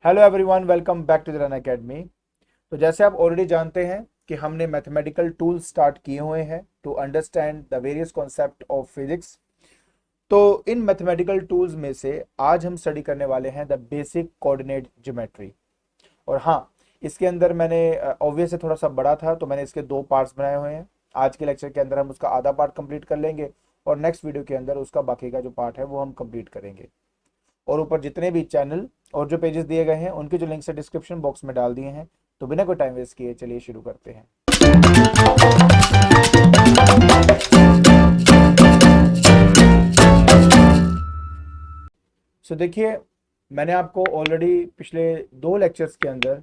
Hello everyone, welcome back to the Run Academy. तो जैसे आप ऑलरेडी जानते हैं कि हमने मैथमेटिकल टूल्स स्टार्ट किए हुए हैं to understand the various concept of physics. तो इन मैथमेटिकल टूल्स में से आज हम स्टडी करने वाले हैं द बेसिक कोऑर्डिनेट ज्योमेट्री। और हाँ, इसके अंदर मैंने ऑब्वियस से थोड़ा सा बड़ा था तो मैंने इसके दो पार्ट्स बनाए हुए हैं। आज के लेक्चर के अंदर हम उसका आधा पार्ट कंप्लीट कर लेंगे और नेक्स्ट वीडियो के अंदर उसका बाकी का जो पार्ट है वो हम कंप्लीट करेंगे। और ऊपर जितने भी चैनल और जो पेजेस दिए गए हैं उनके जो लिंक्स है डिस्क्रिप्शन बॉक्स में डाल दिए हैं। तो बिना कोई टाइम वेस्ट किए चलिए शुरू करते हैं। सो देखिए, मैंने आपको ऑलरेडी पिछले दो लेक्चर्स के अंदर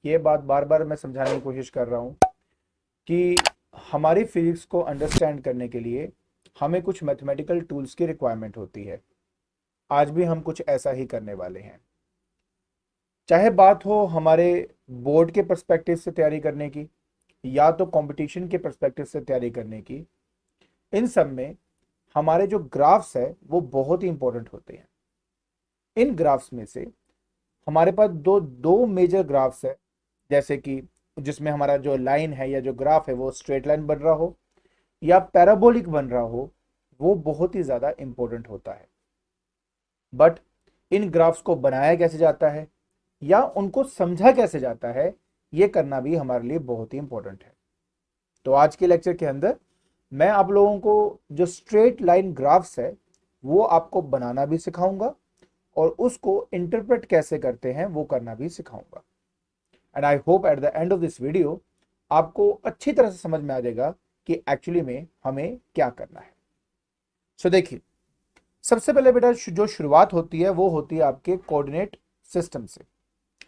ये बात बार बार मैं समझाने की कोशिश कर रहा हूँ कि हमारी फिजिक्स को अंडरस्टैंड करने के लिए हमें कुछ मैथमेटिकल टूल्स की रिक्वायरमेंट होती है। आज भी हम कुछ ऐसा ही करने वाले हैं। चाहे बात हो हमारे बोर्ड के पर्सपेक्टिव से तैयारी करने की या तो कंपटीशन के पर्सपेक्टिव से तैयारी करने की, इन सब में हमारे जो ग्राफ्स है वो बहुत ही इंपॉर्टेंट होते हैं। इन ग्राफ्स में से हमारे पास दो दो मेजर ग्राफ्स है, जैसे कि जिसमें हमारा जो लाइन है या जो ग्राफ है वो स्ट्रेट लाइन बन रहा हो या पैराबोलिक बन रहा हो, वो बहुत ही ज्यादा इंपॉर्टेंट होता है। बट इन ग्राफ्स को बनाया कैसे जाता है या उनको समझा कैसे जाता है, ये करना भी हमारे लिए बहुत ही इंपॉर्टेंट है। तो आज के लेक्चर के अंदर मैं आप लोगों को जो स्ट्रेट लाइन ग्राफ्स है वो आपको बनाना भी सिखाऊंगा और उसको इंटरप्रेट कैसे करते हैं वो करना भी सिखाऊंगा। And I hope at the end of this video आपको अच्छी तरह से समझ में आ जाएगा कि एक्चुअली में हमें क्या करना है। सो देखिए, सबसे पहले बेटा जो शुरुआत होती है वो होती है आपके कोऑर्डिनेट सिस्टम से।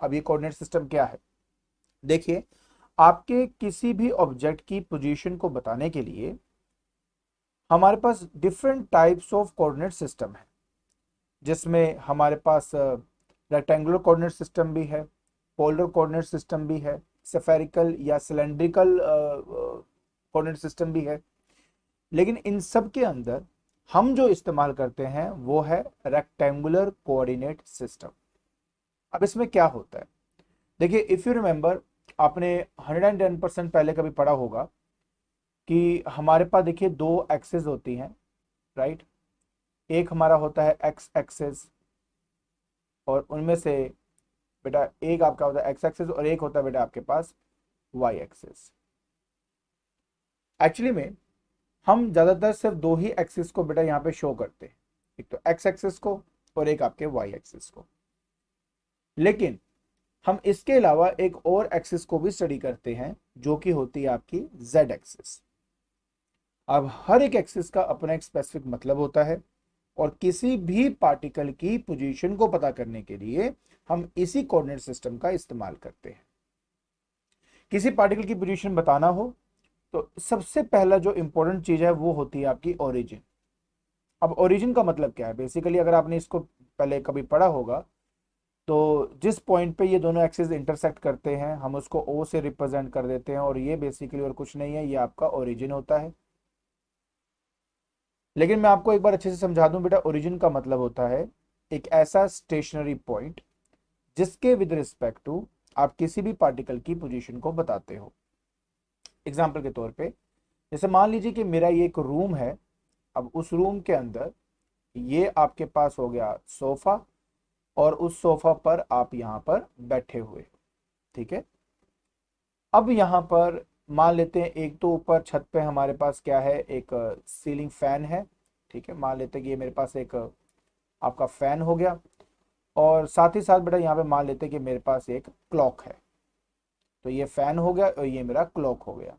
अब ये कोऑर्डिनेट सिस्टम क्या है? देखिए, आपके किसी भी ऑब्जेक्ट की पोजीशन को बताने के लिए हमारे पास different types of coordinate system है, जिसमें हमारे पास रेक्टेंगुलर कोऑर्डिनेट सिस्टम भी है, पोलर कोऑर्डिनेट सिस्टम भी है, स्फेरिकल या सिलेंड्रिकल कोऑर्डिनेट सिस्टम भी है। लेकिन इन सब के अंदर हम जो इस्तेमाल करते हैं वो है रेक्टेंगुलर कोऑर्डिनेट सिस्टम। अब इसमें क्या होता है? देखिए, इफ यू रिमेंबर, आपने 110% पहले कभी पढ़ा होगा कि हमारे पास देखिए दो एक्सेस होती हैं, राइट। एक हमारा होता है एक्स एक्सेस और उनमें से बेटा एक आपका होता है एक्स एक्सेस और एक होता है बेटा आपके पास वाई एक्सेस। एक्चुअली में हम ज्यादातर सिर्फ दो ही एक्सिस को बेटा यहाँ पे शो करते हैं, एक तो एक्स एक्सिस को और एक आपके वाई एक्सिस को। लेकिन हम इसके अलावा एक और एक्सिस को भी स्टडी करते हैं जो कि होती है आपकी जेड एक्सिस। अब हर एक एक्सिस का अपना एक स्पेसिफिक मतलब होता है और किसी भी पार्टिकल की पोजीशन को पता करने के लिए हम इसी कोऑर्डिनेट सिस्टम का इस्तेमाल करते हैं। किसी पार्टिकल की पोजीशन बताना हो तो सबसे पहला जो इंपॉर्टेंट चीज है वो होती है आपकी ओरिजिन। अब ओरिजिन का मतलब क्या है? बेसिकली अगर आपने इसको पहले कभी पढ़ा होगा तो जिस पॉइंट पे ये दोनों एक्सिस इंटरसेक्ट करते हैं हम उसको ओ से रिप्रेजेंट कर देते हैं और ये बेसिकली और कुछ नहीं है, ये आपका ओरिजिन होता है। लेकिन मैं आपको एक बार अच्छे से समझा दूं बेटा, ओरिजिन का मतलब होता है एक ऐसा स्टेशनरी पॉइंट जिसके विद रिस्पेक्ट टू आप किसी भी पार्टिकल की पोजीशन को बताते हो। एग्जाम्पल के तौर पे जैसे मान लीजिए कि मेरा ये एक रूम है। अब उस रूम के अंदर ये आपके पास हो गया सोफा और उस सोफा पर आप यहां पर बैठे हुए, ठीक है। अब यहां पर मान लेते हैं एक तो ऊपर छत पे हमारे पास क्या है, एक सीलिंग फैन है, ठीक है। मान लेते हैं कि ये मेरे पास एक आपका फैन हो गया और साथ ही साथ बेटा यहाँ पे मान लेते हैं कि मेरे पास एक क्लॉक है। तो ये फैन हो गया और ये मेरा क्लॉक हो गया।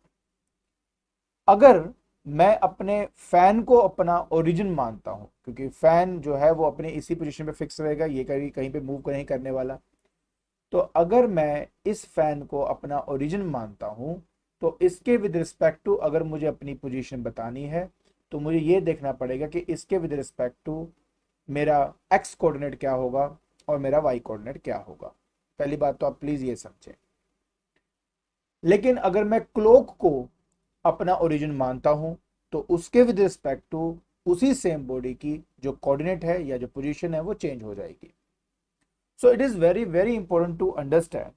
अगर मैं अपने फैन को अपना ओरिजिन मानता हूं, क्योंकि फैन जो है वो अपने इसी पोजीशन पे फिक्स रहेगा, ये कहीं कहीं पे मूव नहीं करने वाला। तो अगर मैं इस फैन को अपना ओरिजिन मानता हूं तो इसके विद रिस्पेक्ट टू अगर मुझे अपनी पोजीशन बतानी है तो मुझे ये देखना पड़ेगा कि इसके विद रिस्पेक्ट टू मेरा एक्स कोऑर्डिनेट क्या होगा और मेरा वाई कोऑर्डिनेट क्या होगा। पहली बात तो आप प्लीज ये समझें। लेकिन अगर मैं क्लॉक को अपना ओरिजिन मानता हूं तो उसके विद रिस्पेक्ट टू उसी सेम बॉडी की जो कोऑर्डिनेट है या जो पोजीशन है वो चेंज हो जाएगी। So it is very very important to understand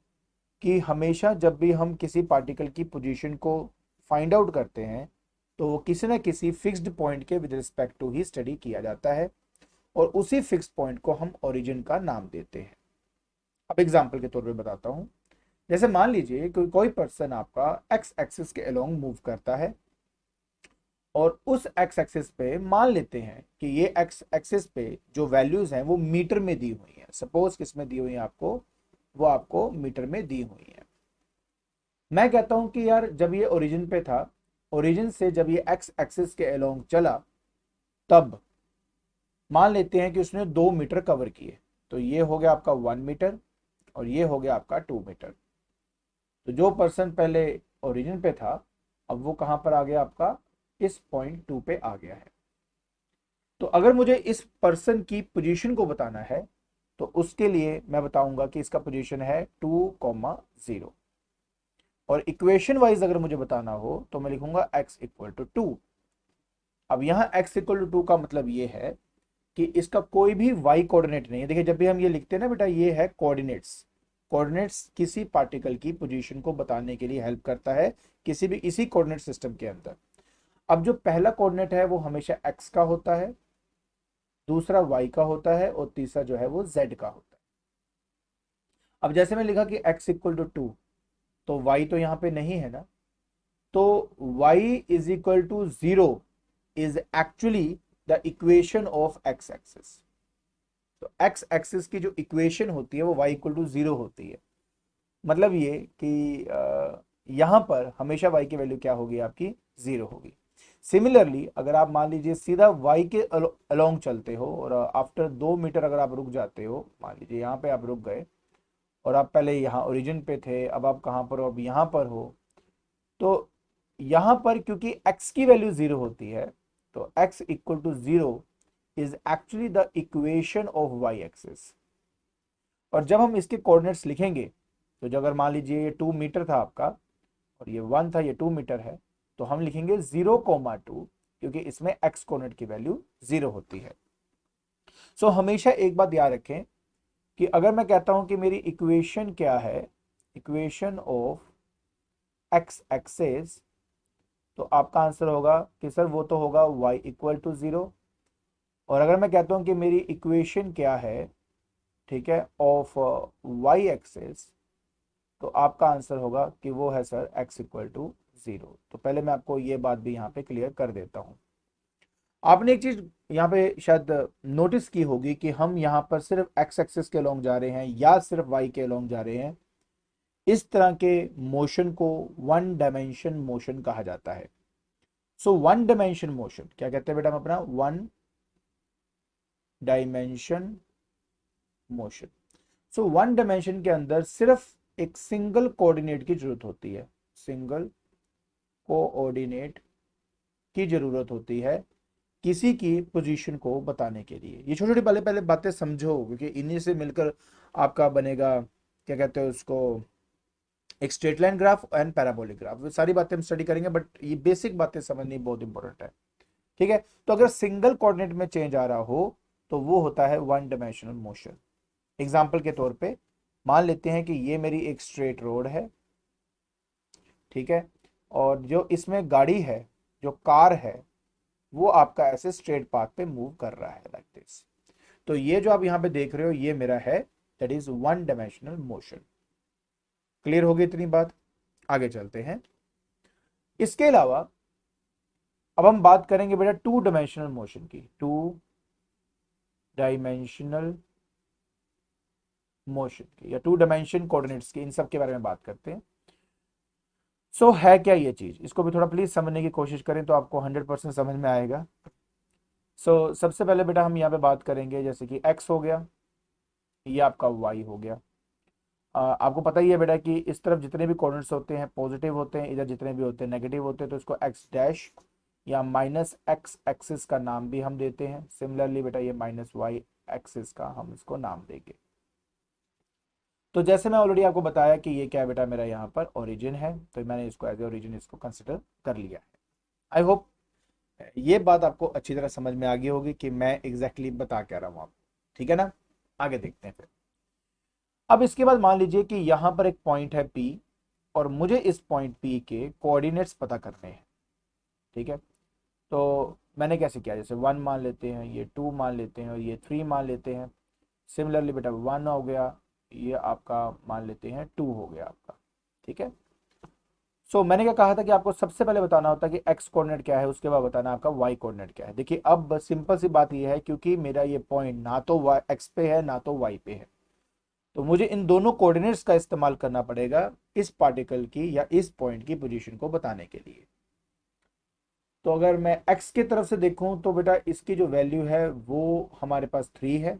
कि हमेशा जब भी हम किसी पार्टिकल की पोजीशन को फाइंड आउट करते हैं तो वो किसी न किसी फिक्स्ड पॉइंट के विद रिस्पेक्ट टू ही स्टडी किया जाता है और उसी फिक्स्ड पॉइंट को हम ओरिजिन का नाम देते हैं। अब एग्जांपल के तौर पे बताता हूं। जैसे मान लीजिए कोई पर्सन आपका एक्स एक्सिस के अलोंग मूव करता है और उस एक्स एक्सिस पे मान लेते हैं कि ये एक्स एक्सिस पे जो वैल्यूज हैं वो मीटर में दी हुई हैं। सपोज किस में दी हुई है आपको, वो आपको मीटर में दी हुई है। मैं कहता हूं कि यार जब ये ओरिजिन पे था, ओरिजिन से जब ये एक्स एक्सिस के अलोंग चला, तब मान लेते हैं कि उसने 2 मीटर कवर किए। तो ये हो गया आपका 1 मीटर और ये हो गया आपका 2 मीटर। तो जो पर्सन पहले ओरिजिन पे था, अब वो कहां पर आ गया आपका, इस पॉइंट 2 पे आ गया है। तो अगर मुझे इस पर्सन की पोजीशन को बताना है तो उसके लिए मैं बताऊंगा कि इसका पोजीशन है 2,0 और इक्वेशन वाइज अगर मुझे बताना हो तो मैं लिखूंगा x इक्वल टू 2। अब यहाँ x इक्वल टू 2 का मतलब ये है कि इसका कोई भी y कोऑर्डिनेट नहीं है। देखिए जब भी हम ये लिखते हैं ना बेटा, ये है कोऑर्डिनेट्स। कोऑर्डिनेट्स किसी पार्टिकल की पोजीशन को बताने के लिए हेल्प करता है किसी भी इसी कोऑर्डिनेट सिस्टम के अंदर। अब जो पहला कोऑर्डिनेट है वो हमेशा x का होता है, दूसरा y का होता है और तीसरा जो है वो z का होता है। अब जैसे मैं लिखा कि x इक्वल टू 2, तो y तो यहाँ पे नहीं है ना, तो y is equal to 0 is actually the equation of x axis. तो x एक्सिस की जो इक्वेशन होती है वो y इक्वल टू 0 होती है। मतलब ये कि यहां पर हमेशा y की वैल्यू क्या होगी, आपकी 0 होगी। सिमिलरली अगर आप मान लीजिए सीधा y के अलोंग चलते हो और आफ्टर 2 मीटर अगर आप रुक जाते हो, मान लीजिए यहाँ पे आप रुक गए और आप पहले यहाँ ओरिजिन पे थे, अब आप कहाँ पर हो, अब यहाँ पर हो, तो यहाँ पर क्योंकि x की वैल्यू 0 होती है तो x equal to 0 is actually the equation of y axis. और जब हम इसके कोऑर्डिनेट्स लिखेंगे तो जो अगर मान लीजिए ये 2 मीटर था आपका और ये 1 था, ये 2 मीटर है, तो हम लिखेंगे 0,2 क्योंकि इसमें x कोऑर्डिनेट की वैल्यू 0 होती है। सो हमेशा एक बात याद रखें कि अगर मैं कहता हूं कि मेरी इक्वेशन क्या है, इक्वेशन ऑफ x एक्सेस, तो आपका आंसर होगा कि सर वो तो होगा y इक्वल टू 0। और अगर मैं कहता हूं कि मेरी इक्वेशन क्या है, ठीक है, ऑफ y एक्सेस, तो आपका आंसर होगा कि वो है सर x इक्वल टू 0। तो पहले मैं आपको ये बात भी यहाँ पे क्लियर कर देता हूँ। आपने एक चीज यहाँ पे शायद नोटिस की होगी कि हम यहाँ पर सिर्फ x एक्सिस के अलोंग जा रहे हैं या सिर्फ y के अलोंग जा रहे हैं। इस तरह के मोशन को वन डायमेंशन मोशन कहा जाता है। सो वन डायमेंशन मोशन क्या कहते हैं बेटा हम अपना, one dimension motion. So one dimension के अंदर सिर्फ एक सिंगल कोऑर्डिनेट की जरूरत होती है, सिंगल कोऑर्डिनेट की जरूरत होती है किसी की पोजीशन को बताने के लिए। ये छोटी छोटी पहले पहले बातें समझो क्योंकि इन्हीं से मिलकर आपका बनेगा, क्या कहते हैं उसको, एक straight line graph and parabolic graph. वो सारी बातें हम स्टडी करेंगे बट ये बेसिक बातें समझनी बहुत इंपॉर्टेंट है। ठीक है, तो अगर सिंगल कोऑर्डिनेट में चेंज आ रहा हो तो वो होता है वन डायमेंशनल मोशन। एग्जाम्पल के तौर पे मान लेते हैं कि ये मेरी एक स्ट्रेट रोड है, ठीक है, और जो इसमें गाड़ी है, जो कार है, वो आपका ऐसे स्ट्रेट पाथ पे मूव कर रहा है लाइक दिस। तो ये जो आप यहाँ पे देख रहे हो ये मेरा है, that is one dimensional motion. Clear हो गई इतनी बात, आगे चलते हैं। इसके अलावा अब हम बात करेंगे बेटा टू डायमेंशनल मोशन की, टू डायमेंशनल मोशन की या टू डायमेंशन कोऑर्डिनेट्स की, इन सब के बारे में बात करते हैं। सो है क्या ये चीज, इसको भी थोड़ा प्लीज समझने की कोशिश करें तो आपको 100% समझ में आएगा। सबसे पहले बेटा हम यहाँ पे बात करेंगे जैसे कि x हो गया, ये आपका y हो गया। आपको पता ही है बेटा कि इस तरफ जितने भी कोऑर्डिनेट्स होते हैं पॉजिटिव होते हैं, इधर जितने भी होते हैं नेगेटिव होते हैं, तो इसको x डैश या माइनस x एक्सिस का नाम भी हम देते हैं। सिमिलरली बेटा ये माइनस y एक्सिस का हम इसको नाम देंगे। तो जैसे मैं ऑलरेडी आपको बताया कि ये क्या है बेटा, मेरा यहाँ पर ओरिजिन है, तो मैंने इसको एज ए ओरिजिन इसको कंसिडर कर लिया है। आई होप ये बात आपको अच्छी तरह समझ में आ गई होगी कि मैं एग्जैक्टली बता क्या रहा हूँ आपको। ठीक है ना, आगे देखते हैं फिर। अब इसके बाद मान लीजिए कि यहां पर एक पॉइंट है P और मुझे इस पॉइंट P के कोऑर्डिनेट्स पता करने हैं। ठीक है, तो मैंने कैसे किया, जैसे 1 मान लेते हैं, ये 2 मान लेते हैं और ये 3 मान लेते हैं। सिमिलरली बेटा 1 हो गया, ये आपका मान लेते हैं 2 हो गया आपका। ठीक है, मैंने क्या कहा था कि आपको सबसे पहले बताना होता है कि एक्स कोऑर्डिनेट क्या है, उसके बाद बताना आपका वाई कोऑर्डिनेट क्या है। देखिए अब सिंपल सी बात ये है, क्योंकि मेरा ये पॉइंट ना तो एक्स पे है ना तो वाई पे है, तो मुझे इन दोनों कोऑर्डिनेट्स का इस्तेमाल करना पड़ेगा इस पार्टिकल की या इस पॉइंट की पोजीशन को बताने के लिए। तो अगर मैं x की तरफ से देखूं तो बेटा इसकी जो वैल्यू है वो हमारे पास 3 है,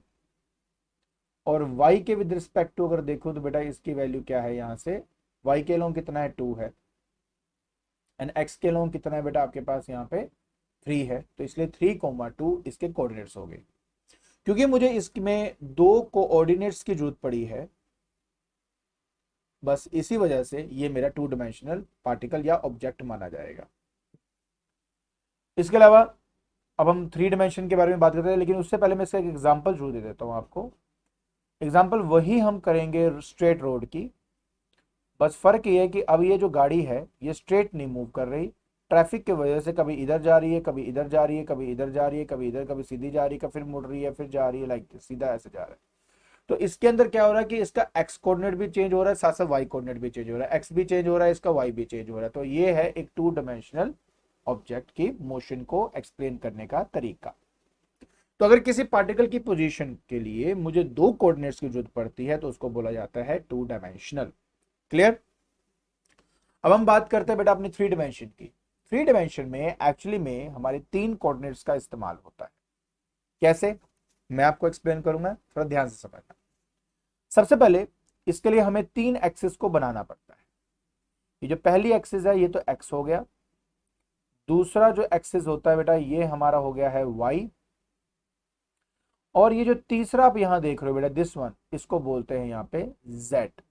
और y के विद रिस्पेक्ट टू अगर देखूं तो बेटा इसकी वैल्यू क्या है, यहां से y के लॉन्ग कितना है 2 है, एंड x के लॉन्ग कितना है बेटा आपके पास यहाँ पे 3 है, तो इसलिए 3,2 इसके कोऑर्डिनेट्स हो गए। क्योंकि मुझे इसमें दो कोऑर्डिनेट्स की जरूरत पड़ी है, बस इसी वजह से ये मेरा 2 डायमेंशनल पार्टिकल या ऑब्जेक्ट माना जाएगा। इसके अलावा अब हम 3 डायमेंशन के बारे में बात करते हैं, लेकिन उससे पहले मैं इसका एक एग्जांपल जरूर दे देता हूं आपको। एग्जांपल वही हम करेंगे स्ट्रेट रोड की, बस फर्क ये है कि अब ये जो गाड़ी है ये स्ट्रेट नहीं मूव कर रही, ट्रैफिक की वजह से कभी इधर जा रही है, कभी इधर जा रही है, कभी इधर जा रही है, कभी इधर, कभी सीधी जा रही है, फिर मुड़ रही है, फिर जा रही है, लाइक सीधा ऐसे जा रहा है। तो इसके अंदर क्या हो रहा है कि इसका एक्स कोऑर्डिनेट भी चेंज हो रहा है, साथ साथ वाई कोऑर्डिनेट भी चेंज हो रहा है, एक्स भी चेंज हो रहा है, इसका वाई भी चेंज हो रहा है। तो ये है एक 2 डायमेंशनल ऑब्जेक्ट की मोशन को एक्सप्लेन करने का तरीका। तो अगर किसी पार्टिकल की पोजीशन के लिए मुझे दो कोऑर्डिनेट्स की जरूरत पड़ती है तो उसको बोला जाता है 2 डायमेंशनल। क्लियर? अब हम बात करते हैं बेटा अपनी 3 डायमेंशन की। 3 डायमेंशन में एक्चुअली में हमारे 3 कोऑर्डिनेट्स का इस्तेमाल होता है। कैसे, मैं आपको एक्सप्लेन करूंगा, थोड़ा ध्यान से समझना। सबसे पहले इसके लिए हमें 3 एक्सिस को बनाना पड़ता है। ये जो पहली एक्सिस है ये तो एक्स हो गया, दूसरा जो एक्सिस होता है बेटा ये हमारा हो गया है वाई, और ये जो तीसरा आप यहां देख रहे हो बेटा दिस वन, इसको बोलते हैं यहां पे जेड।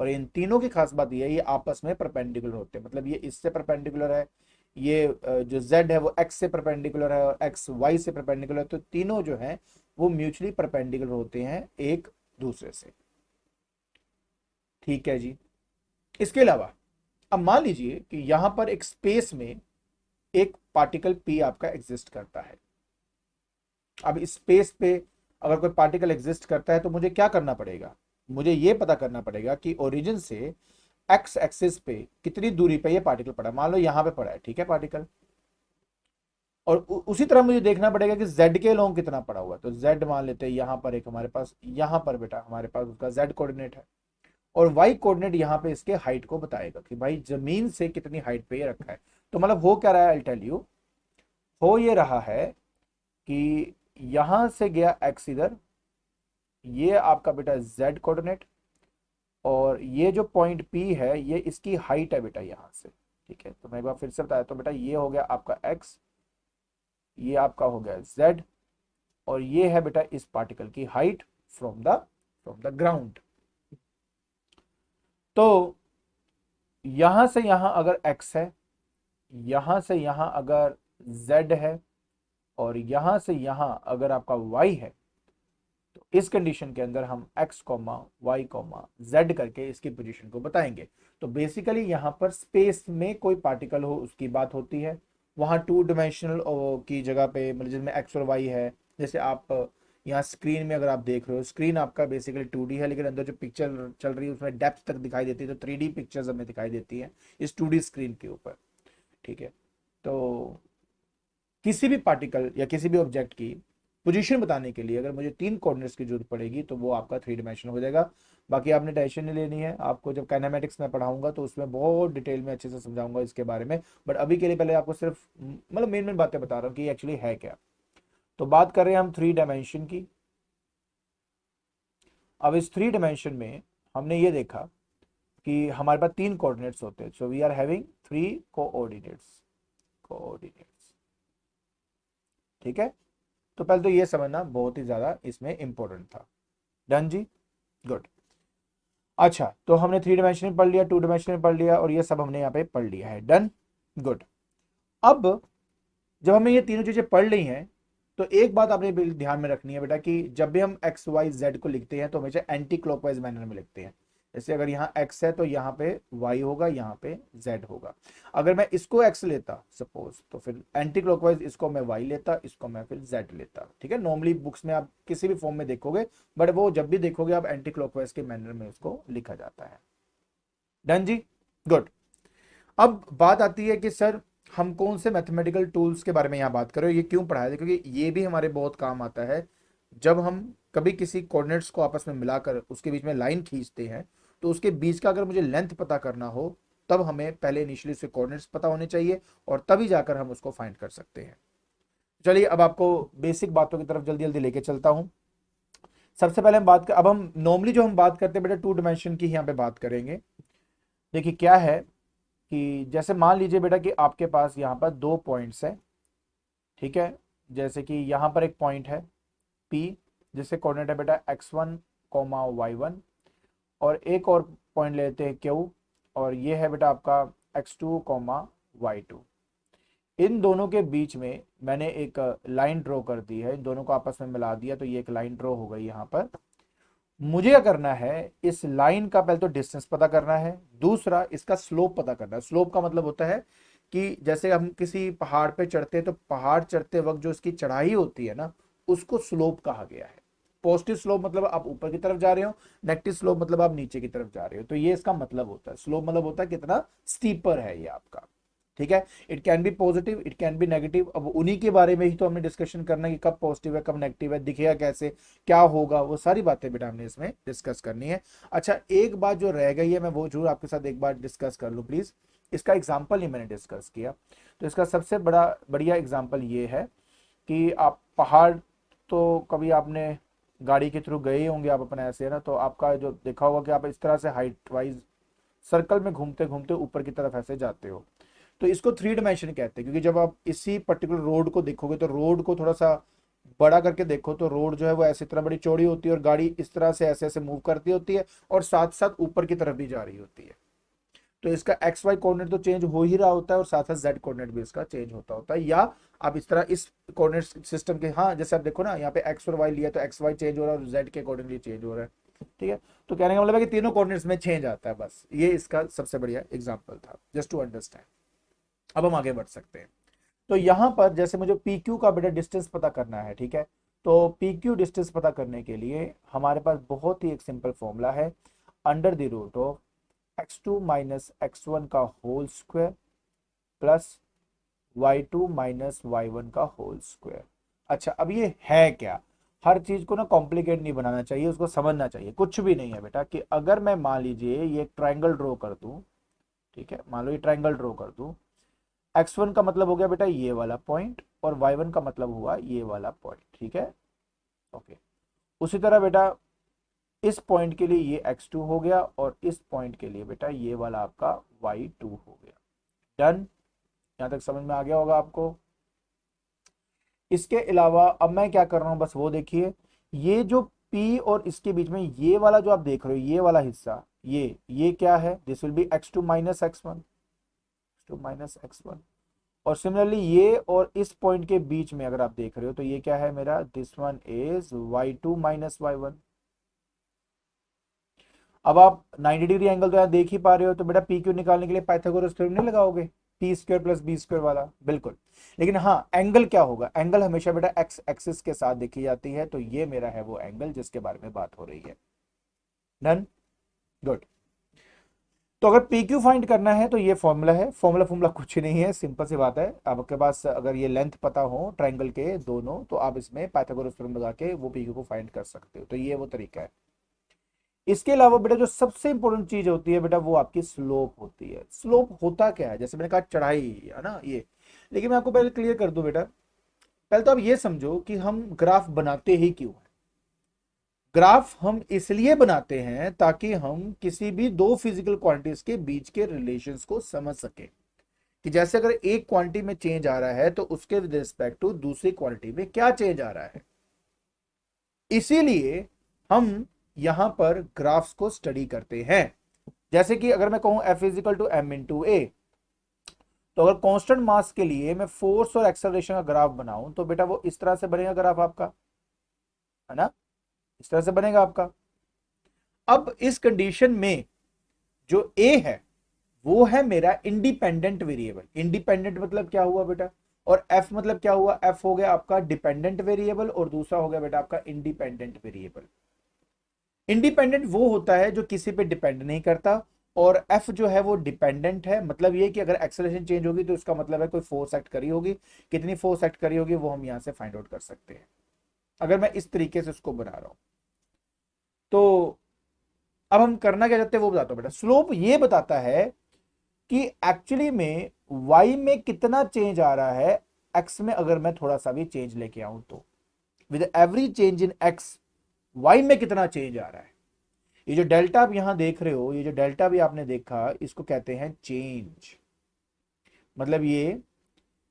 और इन तीनों की खास बात ये है ये आपस में परपेंडिकुलर होते हैं, मतलब ये इससे परपेंडिकुलर है, ये जो z है वो x से परपेंडिकुलर है और x y से परपेंडिकुलर है, तो तीनों जो है वो म्यूचुअली परपेंडिकुलर होते हैं एक दूसरे से। ठीक है जी। इसके अलावा अब मान लीजिए कि यहां पर एक स्पेस में एक पार्टिकल p आपका एग्जिस्ट करता है। अब इस स्पेस पे अगर कोई पार्टिकल एग्जिस्ट करता है तो मुझे क्या करना पड़ेगा, मुझे ये पता करना पड़ेगा कि ओरिजिन से एक्स एक्सिस पे कितनी दूरी पे ये पार्टिकल पड़ा है। मान लो यहां पे पड़ा है, ठीक है पार्टिकल, और उसी तरह मुझे देखना पड़ेगा कि z के लॉन्ग कितना पड़ा हुआ है। तो z मान लेते हैं यहां पर एक हमारे पास, यहां पर बेटा हमारे पास उसका z कोऑर्डिनेट है, और y कोऑर्डिनेट यहां पे इसके हाइट को बताएगा कि भाई जमीन से कितनी हाइट पे ये रखा है। तो मतलब हो क्या रहा है, आई टेल यू, हो ये रहा है कि यहां से गया x इधर, ये आपका बेटा z कोऑर्डिनेट, और ये जो पॉइंट P है ये इसकी हाइट है बेटा यहां से। ठीक है, तो मैं एक बार फिर से बताया, तो बेटा ये हो गया आपका x, ये आपका हो गया z, और ये है बेटा इस पार्टिकल की हाइट फ्रॉम द ग्राउंड। तो यहां से यहां अगर x है, यहां से यहां अगर z है, और यहां से यहां अगर आपका y है, तो इस कंडीशन के अंदर हम x y z करके इसकी पोजीशन को बताएंगे। तो बेसिकली यहां पर स्पेस में कोई पार्टिकल हो उसकी बात होती है, वहां 2 डायमेंशनल की जगह पे मतलब जिसमें x और y है। जैसे आप यहाँ स्क्रीन में अगर आप देख रहे हो, स्क्रीन आपका बेसिकली 2D है, लेकिन अंदर जो पिक्चर चल रही है उसमें डेप्थ तक दिखाई देती है, तो 3D पिक्चर्स हमें दिखाई देती है इस 2D स्क्रीन के ऊपर। ठीक है, तो किसी भी पार्टिकल या किसी भी ऑब्जेक्ट की पोजीशन बताने के लिए अगर मुझे 3 कोऑर्डिनेट्स की जरूरत पड़ेगी तो वो आपका 3 डायमेंशन हो जाएगा। बाकी आपने टेंशन नहीं लेनी है, आपको जब काइनेमेटिक्स में पढ़ाऊंगा तो उसमें बहुत डिटेल में अच्छे से समझाऊंगा इसके बारे में, बट अभी के लिए पहले आपको सिर्फ मतलब मेन मेन बातें बता रहा हूँ कि एक्चुअली है क्या। तो बात कर रहे हैं हम 3 डायमेंशन की। अब इस 3 डायमेंशन में हमने ये देखा कि हमारे पास 3 कोऑर्डिनेट्स होते हैं, so we are having 3 coordinates. ठीक है, तो पहले तो ये समझना बहुत ही ज्यादा इसमें इंपॉर्टेंट था। डन जी, गुड। अच्छा, तो हमने 3 डायमेंशन में पढ़ लिया, 2 डायमेंशन में पढ़ लिया, और ये सब हमने यहाँ पे पढ़ लिया है। Done, good. अब जब हमें ये तीनों चीजें पढ़ ली हैं तो एक बात आपने ध्यान में रखनी है बेटा कि जब भी हम एक्स वाई जेड को लिखते हैं तो हमेशा एंटी क्लॉकवाइज मैनर में लिखते हैं। जैसे अगर यहाँ x है तो यहाँ पे y होगा, यहाँ पे z होगा। अगर मैं इसको x लेता सपोज, तो फिर एंटी क्लॉकवाइज इसको मैं y लेता, इसको मैं फिर z लेता। ठीक है, नॉर्मली बुक्स में आप किसी भी फॉर्म में देखोगे, बट वो जब भी देखोगे आप एंटी क्लॉकवाइज के मैनर में उसको लिखा जाता है। डन जी, गुड। अब बात आती है कि सर हम कौन से मैथमेटिकल टूल्स के बारे में यहाँ बात कर रहे हो, ये क्यों पढ़ाया है, क्योंकि ये भी हमारे बहुत काम आता है जब हम कभी किसी कोऑर्डिनेट्स को आपस में मिलाकर उसके बीच में लाइन खींचते हैं, तो उसके बीच का अगर मुझे लेंथ पता करना हो तब हमें पहले इनिशियली उसके कोऑर्डिनेट्स पता होने चाहिए और तभी जाकर हम उसको फाइंड कर सकते हैं। चलिए अब आपको बेसिक बातों की तरफ जल्दी जल्दी लेके चलता हूं। सबसे पहले अब हम नॉर्मली जो हम बात करते हैं बेटा टू डायमेंशन की यहाँ पे बात करेंगे। देखिए क्या है कि जैसे मान लीजिए बेटा कि आपके पास यहाँ पर दो पॉइंट्स है, ठीक है। जैसे कि यहाँ पर एक पॉइंट है P जिससे कोऑर्डिनेट है बेटा x1 y1, और एक और पॉइंट लेते हैं Q, और ये है बेटा आपका x2 y2। इन दोनों के बीच में मैंने एक लाइन ड्रॉ कर दी है, इन दोनों को आपस में मिला दिया तो ये एक लाइन ड्रॉ हो गई। यहाँ पर मुझे क्या करना है, इस लाइन का पहले तो डिस्टेंस पता करना है, दूसरा इसका स्लोप पता करना है। स्लोप का मतलब होता है कि जैसे हम किसी पहाड़ पे चढ़ते हैं तो पहाड़ चढ़ते वक्त जो इसकी चढ़ाई होती है ना, उसको स्लोप कहा गया है। पॉजिटिव स्लोप मतलब आप ऊपर की तरफ जा रहे हो, नेगेटिव स्लोप मतलब आप नीचे की तरफ जा रहे हो, तो ये इसका मतलब होता है। स्लोप मतलब होता है कितना स्टीपर है ये आपका, ठीक है। It can be positive, it can be negative. अब उन्हीं के बारे में ही तो हमने डिस्कशन करना है कि कब पॉजिटिव है कब नेगेटिव है, दिखेगा कैसे, क्या होगा, वो सारी बातें बेटा हमने इसमें डिस्कस करनी है। अच्छा एक बात जो रह गई है मैं वो जरूर आपके साथ एक बार डिस्कस कर लूँ प्लीज। इसका एग्जाम्पल ही मैंने डिस्कस किया, तो इसका सबसे बढ़िया एग्जाम्पल ये है कि आप पहाड़ तो कभी आपने गाड़ी के थ्रू गए होंगे आप अपने ऐसे, है ना, तो आपका जो देखा होगा कि आप इस तरह से हाइट वाइज सर्कल में घूमते घूमते ऊपर की तरफ ऐसे जाते हो, तो इसको थ्री डायमेंशन कहते हैं। क्योंकि जब आप इसी पर्टिकुलर रोड को देखोगे तो रोड को थोड़ा सा बड़ा करके देखो तो रोड जो है वो ऐसी तरह बड़ी चौड़ी होती है और गाड़ी इस तरह से ऐसे ऐसे मूव करती होती है और साथ साथ ऊपर की तरफ भी जा रही होती है। तो इसका एक्स वाई कोऑर्डिनेट तो चेंज हो ही रहा होता है और साथ साथ जेड कोऑर्डिनेट भी इसका चेंज होता है। या आप इस तरह इस कोऑर्डिनेट सिस्टम के, हाँ जैसे आप देखो ना यहाँ पे एक्स और वाई लिया तो एक्स वाई चेंज हो रहा है और जेड के अकॉर्डिंगली चेंज हो रहा है, ठीक है। तो कहने का मतलब है कि तीनों कोऑर्डिनेट्स में चेंज आता है, बस ये इसका सबसे बढ़िया एग्जांपल था, जस्ट टू अंडरस्टैंड। अब हम आगे बढ़ सकते हैं। तो यहां पर जैसे मुझे पी क्यू का बेटा डिस्टेंस पता करना है, ठीक है। तो पी क्यू डिस्टेंस पता करने के लिए हमारे पास बहुत ही एक सिंपल फॉर्मूला है, under the root of x2 minus x1 का whole square plus y2 minus y1 का होल स्क्वायर। अच्छा अब ये है क्या, हर चीज को ना कॉम्प्लिकेट नहीं बनाना चाहिए, उसको समझना चाहिए। कुछ भी नहीं है बेटा कि अगर मैं मान लीजिए ये एक ट्राइंगल ड्रॉ कर दूं, ठीक है, मान लो ये ट्राइंगल ड्रॉ कर दूं, x1 का मतलब हो गया बेटा ये वाला पॉइंट और y1 का मतलब हुआ ये वाला पॉइंट, ठीक है, ओके। उसी तरह बेटा इस पॉइंट के लिए ये x2 हो गया और इस पॉइंट के लिए बेटा ये वाला आपका y2 हो गया। डन, यहां तक समझ में आ गया होगा आपको। इसके अलावा अब मैं क्या कर रहा हूं बस वो देखिए, ये जो P और इसके बीच में ये वाला जो आप देख रहे हो ये वाला हिस्सा, ये क्या है, this will be x2 minus x1, x2 minus x1। और सिमिलरली ये और इस पॉइंट के बीच में अगर आप देख रहे हो तो ये क्या है मेरा, this one is y2 minus y1। अब आप 90 डिग्री एंगल तो यहाँ देख ही पा रहे हो, तो बेटा पी क्यू निकालने के लिए पाइथागोरस थ्योरम नहीं लगाओगे, P square plus B square वाला, बिल्कुल। लेकिन हाँ एंगल क्या होगा, एंगल हमेशा बेटा एक्स एक्सिस के साथ देखी जाती है, तो ये मेरा है वो एंगल जिसके बारे में बात हो रही है। Done, good. तो अगर पी क्यू फाइंड करना है तो ये फॉर्मूला है, फॉर्मूला कुछ नहीं है, सिंपल सी बात है। आपके पास अगर ये लेंथ पता हो ट्राइंगल के दोनों तो आप इसमें पाइथागोरस थ्योरम लगा के वो पी क्यू को फाइंड कर सकते हो, तो ये वो तरीका है। इसके अलावा बेटा जो सबसे इंपॉर्टेंट चीज होती है बेटा वो आपकी स्लोप होती है। स्लोप होता क्या है, जैसे मैंने कहा चढ़ाई है ना ये, लेकिन मैं आपको पहले क्लियर कर दूं बेटा। पहले तो आप ये समझो कि हम ग्राफ बनाते ही क्यों है। ग्राफ हम इसलिए बनाते हैं ताकि हम किसी भी दो फिजिकल क्वांटिटीज के बीच के रिलेशंस को समझ सके, कि जैसे अगर एक क्वांटिटी में चेंज आ रहा है तो उसके विद रिस्पेक्ट टू दूसरी क्वांटिटी में क्या चेंज आ रहा है। इसीलिए हम यहां पर ग्राफ्स को स्टडी करते हैं। जैसे कि अगर मैं कहूं f is equal to m into A, तो अगर कांस्टेंट मास के लिए मैं फोर्स और एक्सेलरेशन का ग्राफ बनाऊं तो बेटा वो इस तरह से बनेगा ग्राफ आपका, है ना, इस तरह से बनेगा आपका। अब इस कंडीशन में जो ए है वो है मेरा इंडिपेंडेंट वेरिएबल। इंडिपेंडेंट मतलब क्या हुआ बेटा, और एफ मतलब क्या हुआ, एफ हो गया आपका डिपेंडेंट वेरिएबल और दूसरा हो गया बेटा आपका इंडिपेंडेंट वेरिएबल। इंडिपेंडेंट वो होता है जो किसी पे डिपेंड नहीं करता, और एफ जो है वो डिपेंडेंट है। मतलब ये कि अगर एक्सेलरेशन चेंज होगी तो इसका मतलब है कोई फोर्स एक्ट करी होगी, कितनी फोर्स एक्ट करी होगी वो हम यहां से फाइंड आउट कर सकते हैं अगर मैं इस तरीके से उसको बना रहा हूं। तो अब हम करना क्या चाहते हैं वो बताता हूं बेटा। स्लोप ये बताता है कि एक्चुअली में y में कितना चेंज आ रहा है x में, अगर मैं थोड़ा सा भी चेंज लेके आऊं तो with every change in x y में कितना चेंज आ रहा है। ये जो डेल्टा आप यहां देख रहे हो, ये जो डेल्टा भी आपने देखा, इसको कहते हैं चेंज। मतलब ये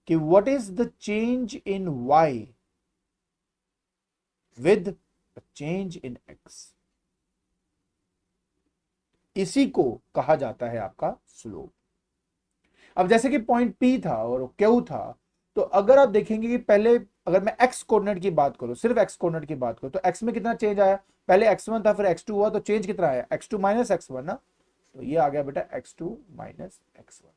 कि what is the change in y with change in x, इसी को कहा जाता है आपका स्लोप। अब जैसे कि पॉइंट P था और Q था, तो अगर आप देखेंगे कि पहले अगर मैं x कोऑर्डिनेट की बात करूं, सिर्फ x कोऑर्डिनेट की बात करूं, तो x में कितना चेंज आया, पहले x1 था फिर x2 हुआ, तो चेंज कितना आया, x2 माइनस x1 ना, तो ये आ गया बेटा x2 माइनस x1।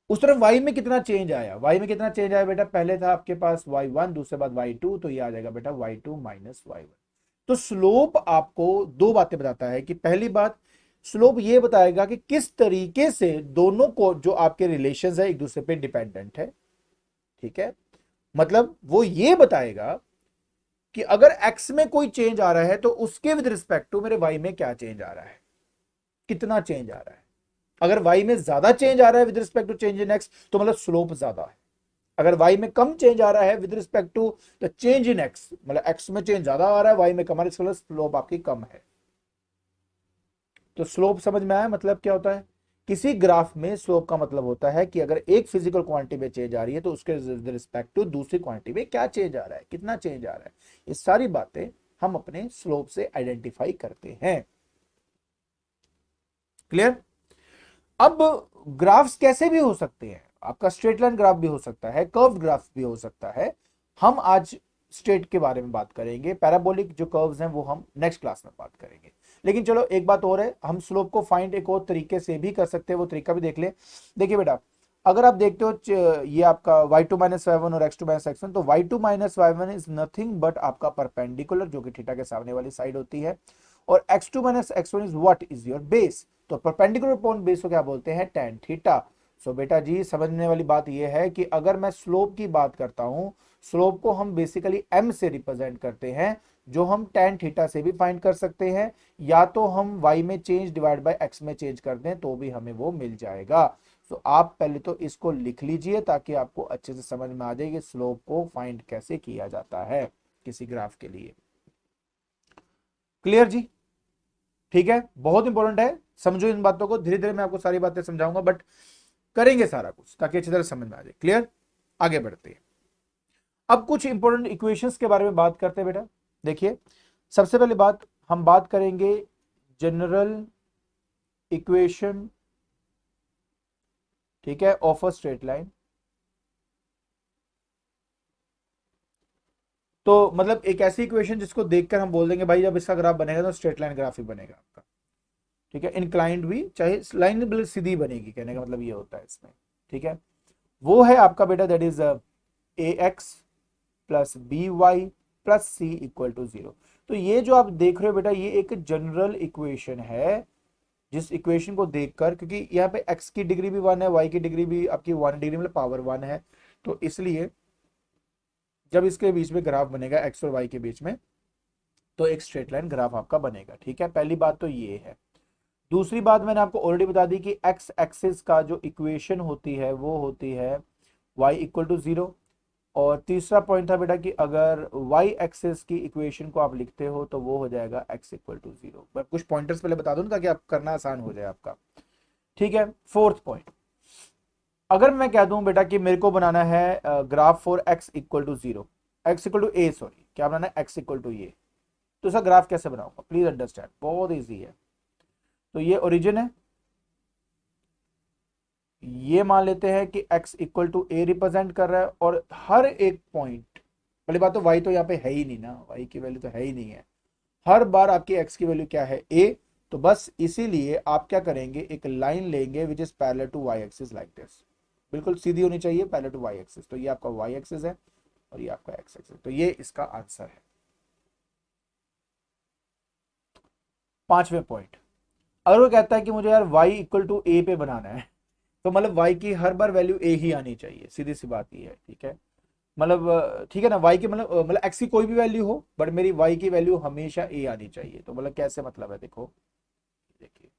उस तरफ y में कितना चेंज आया, y में कितना चेंज आया बेटा, पहले था आपके पास y1 दूसरे बाद y2, तो ये आ जाएगा बेटा y2 माइनस y1। तो स्लोप आपको दो बातें बताता है कि पहली बात, स्लोप ये बताएगा कि किस तरीके से दोनों को जो आपके रिलेशंस है एक दूसरे पे डिपेंडेंट है। ठीक है, मतलब वो ये बताएगा कि अगर x में कोई चेंज आ रहा है तो उसके विद रिस्पेक्ट टू मेरे y में क्या चेंज आ रहा है, कितना चेंज आ रहा है। अगर y में ज्यादा चेंज आ रहा है with respect to change in x तो मतलब स्लोप ज्यादा है। अगर y में कम चेंज आ रहा है with respect to the change in x, मतलब x में चेंज ज्यादा आ रहा है y में कम आ रहा है, इसका मतलब स्लोप आपकी कम है। तो स्लोप समझ में आया मतलब क्या होता है। किसी ग्राफ में स्लोप का मतलब होता है कि अगर एक फिजिकल क्वांटिटी में चेंज आ रही है तो उसके रिस्पेक्ट टू दूसरी क्वांटिटी में क्या चेंज आ रहा है, कितना चेंज आ रहा है, ये सारी बातें हम अपने स्लोप से आइडेंटिफाई करते हैं। क्लियर। अब ग्राफ्स कैसे भी हो सकते हैं, आपका स्ट्रेट लाइन ग्राफ भी हो सकता है, कर्व्ड ग्राफ भी हो सकता है। हम आज स्ट्रेट के बारे में बात करेंगे, पैराबोलिक जो कर्व्स हैं वो हम नेक्स्ट क्लास में बात करेंगे। लेकिन चलो एक बात और है, हम स्लोप को फाइंड एक और तरीके से भी कर सकते हैं, वो तरीका भी देख ले। देखिए बेटा, अगर आप देखते हो ये आपका y2 माइनस y1 और x2 माइनस x1, तो y2 minus y1 is nothing but आपका परपेंडिकुलर जो कि थीटा के सामने वाली साइड होती है, और x2 minus x1 is what is your base. तो परपेंडिकुलर अपॉन बेस को क्या बोलते हैं, tan थीटा। सो बेटा जी समझने वाली बात यह है कि अगर मैं स्लोप की बात करता हूं, स्लोप को हम बेसिकली m से रिप्रेजेंट करते हैं, जो हम tan थीटा से भी फाइंड कर सकते हैं, या तो हम y में चेंज डिवाइड बाय x में चेंज कर दें तो भी हमें वो मिल जाएगा। तो आप पहले तो इसको लिख लीजिए ताकि आपको अच्छे से समझ में आ जाए कि स्लोप को फाइंड कैसे किया जाता है किसी ग्राफ के लिए। क्लियर जी, ठीक है, बहुत इंपॉर्टेंट है, समझो इन बातों को। धीरे धीरे मैं आपको सारी बातें समझाऊंगा, बट करेंगे सारा कुछ ताकि अच्छी तरह समझ में आ जाए। क्लियर, आगे बढ़ते हैं। अब कुछ इंपॉर्टेंट इक्वेशंस के बारे में बात करते हैं बेटा। देखिए, सबसे पहले बात हम बात करेंगे जनरल इक्वेशन, ठीक है, ऑफ अ स्ट्रेट लाइन। तो मतलब एक ऐसी इक्वेशन जिसको देखकर हम बोल देंगे भाई जब इसका ग्राफ बनेगा तो स्ट्रेट लाइन ग्राफ ही बनेगा आपका। ठीक है, इंक्लाइंड भी, चाहे लाइन बिल्कुल सीधी बनेगी, कहने का मतलब ये होता है इसमें। ठीक है, वो है आपका बेटा that is A X plus B Y plus C equal to zero. तो ये जो आप देख रहे हो बेटा, ये एक जनरल इक्वेशन है, जिस इक्वेशन को देखकर, क्योंकि यहाँ पे x की डिग्री भी 1 है, y की डिग्री भी आपकी 1 डिग्री मतलब पावर 1 है, तो इसलिए जब इसके बीच में ग्राफ बनेगा x और y के बीच में, तो एक स्ट्रेट लाइन ग्राफ आपका बनेगा। ठीक है, पहली बात तो ये है। दूसरी बात मैंने आपको ऑलरेडी बता दी कि x एक्सिस का जो इक्वेशन होती है वो होती है y इक्वल टू जीरो। और तीसरा पॉइंट था बेटा कि अगर y एक्सिस की इक्वेशन को आप लिखते हो तो वो हो जाएगा x इक्वल टू जीरो। मैं कुछ पॉइंटर्स पहले बता दूं ताकि आप करना आसान हो जाए आपका। ठीक है, फोर्थ पॉइंट, अगर मैं कह दूं बेटा कि मेरे को बनाना है graph for x equal to zero, x equal to A, sorry क्या बनाना है, x इक्वल टू ये, तो इसका ग्राफ कैसे बनाऊंगा, प्लीज अंडरस्टैंड, बहुत ईजी है। तो ये ओरिजिन है, ये मान लेते हैं कि x equal to A represent कर रहा है, और हर एक पॉइंट, पहली बात तो y तो यहाँ पे है ही नहीं ना, y की वैल्यू तो है ही नहीं है, हर बार आपकी x की वैल्यू क्या है, a। तो बस इसीलिए आप क्या करेंगे, एक लाइन लेंगे which is parallel to y axis like this, बिल्कुल सीधी होनी चाहिए पैरेलल टू y एक्सिस। तो ये आपका y एक्सिस है और ये आपका x एक्सिस, तो ये इसका आंसर है। पांचवें पॉइंट, अगर वो कहता है कि मुझे यार y इक्वल टू ए पे बनाना है, तो मतलब y की हर बार वैल्यू a ही आनी चाहिए, सीधी सी बात ये है, ठीक है। मतलब ठीक है ना, y की मतलब x की कोई भी वैल्यू हो, बट मेरी y की वैल्यू हमेशा a आनी चाहिए। तो मतलब कैसे मतलब है, देखो देखिए,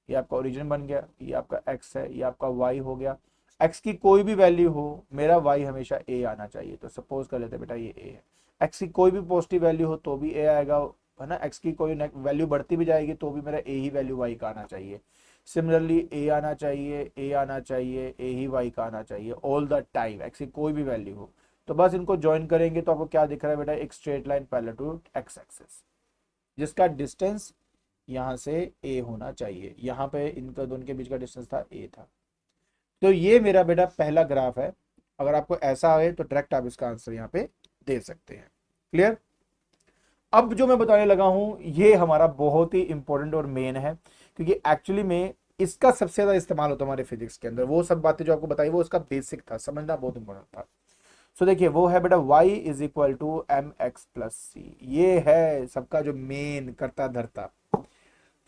ये आपका ओरिजिन बन गया, ये आपका x है, ये आपका y हो गया, x की कोई भी वैल्यू हो, मेरा y हमेशा a आना चाहिए। तो सपोज कर लेते हैं बेटा ये a है, x की कोई भी पॉजिटिव वैल्यू हो तो भी a आएगा, है ना, x की कोई वैल्यू बढ़ती भी जाएगी तो भी मेरा a ही वैल्यू y का आना चाहिए। सिमिलरली a आना चाहिए, a आना चाहिए, a ही y का आना चाहिए ऑल द टाइम, x की कोई भी वैल्यू हो। तो बस इनको ज्वाइन करेंगे तो आपको क्या दिख रहा है बेटा, एक straight line parallel to x axis, जिसका डिस्टेंस यहाँ से a होना चाहिए, यहाँ पे इनका दोनों के बीच का डिस्टेंस था a था। तो ये मेरा बेटा पहला ग्राफ है। अगर आपको ऐसा आए तो डायरेक्ट आप इसका आंसर यहाँ पे दे सकते हैं। क्लियर। अब जो मैं बताने लगा हूं ये हमारा बहुत ही इंपॉर्टेंट और मेन है, क्योंकि एक्चुअली में इसका सबसे ज्यादा इस्तेमाल होता है हमारे फिजिक्स के अंदर। वो सब बातें जो आपको बताई वो उसका बेसिक था, समझना बहुत इंपॉर्टेंट था। सो देखिए वो है बेटा y is equal to M x plus C, ये है सबका जो मेन करता धरता।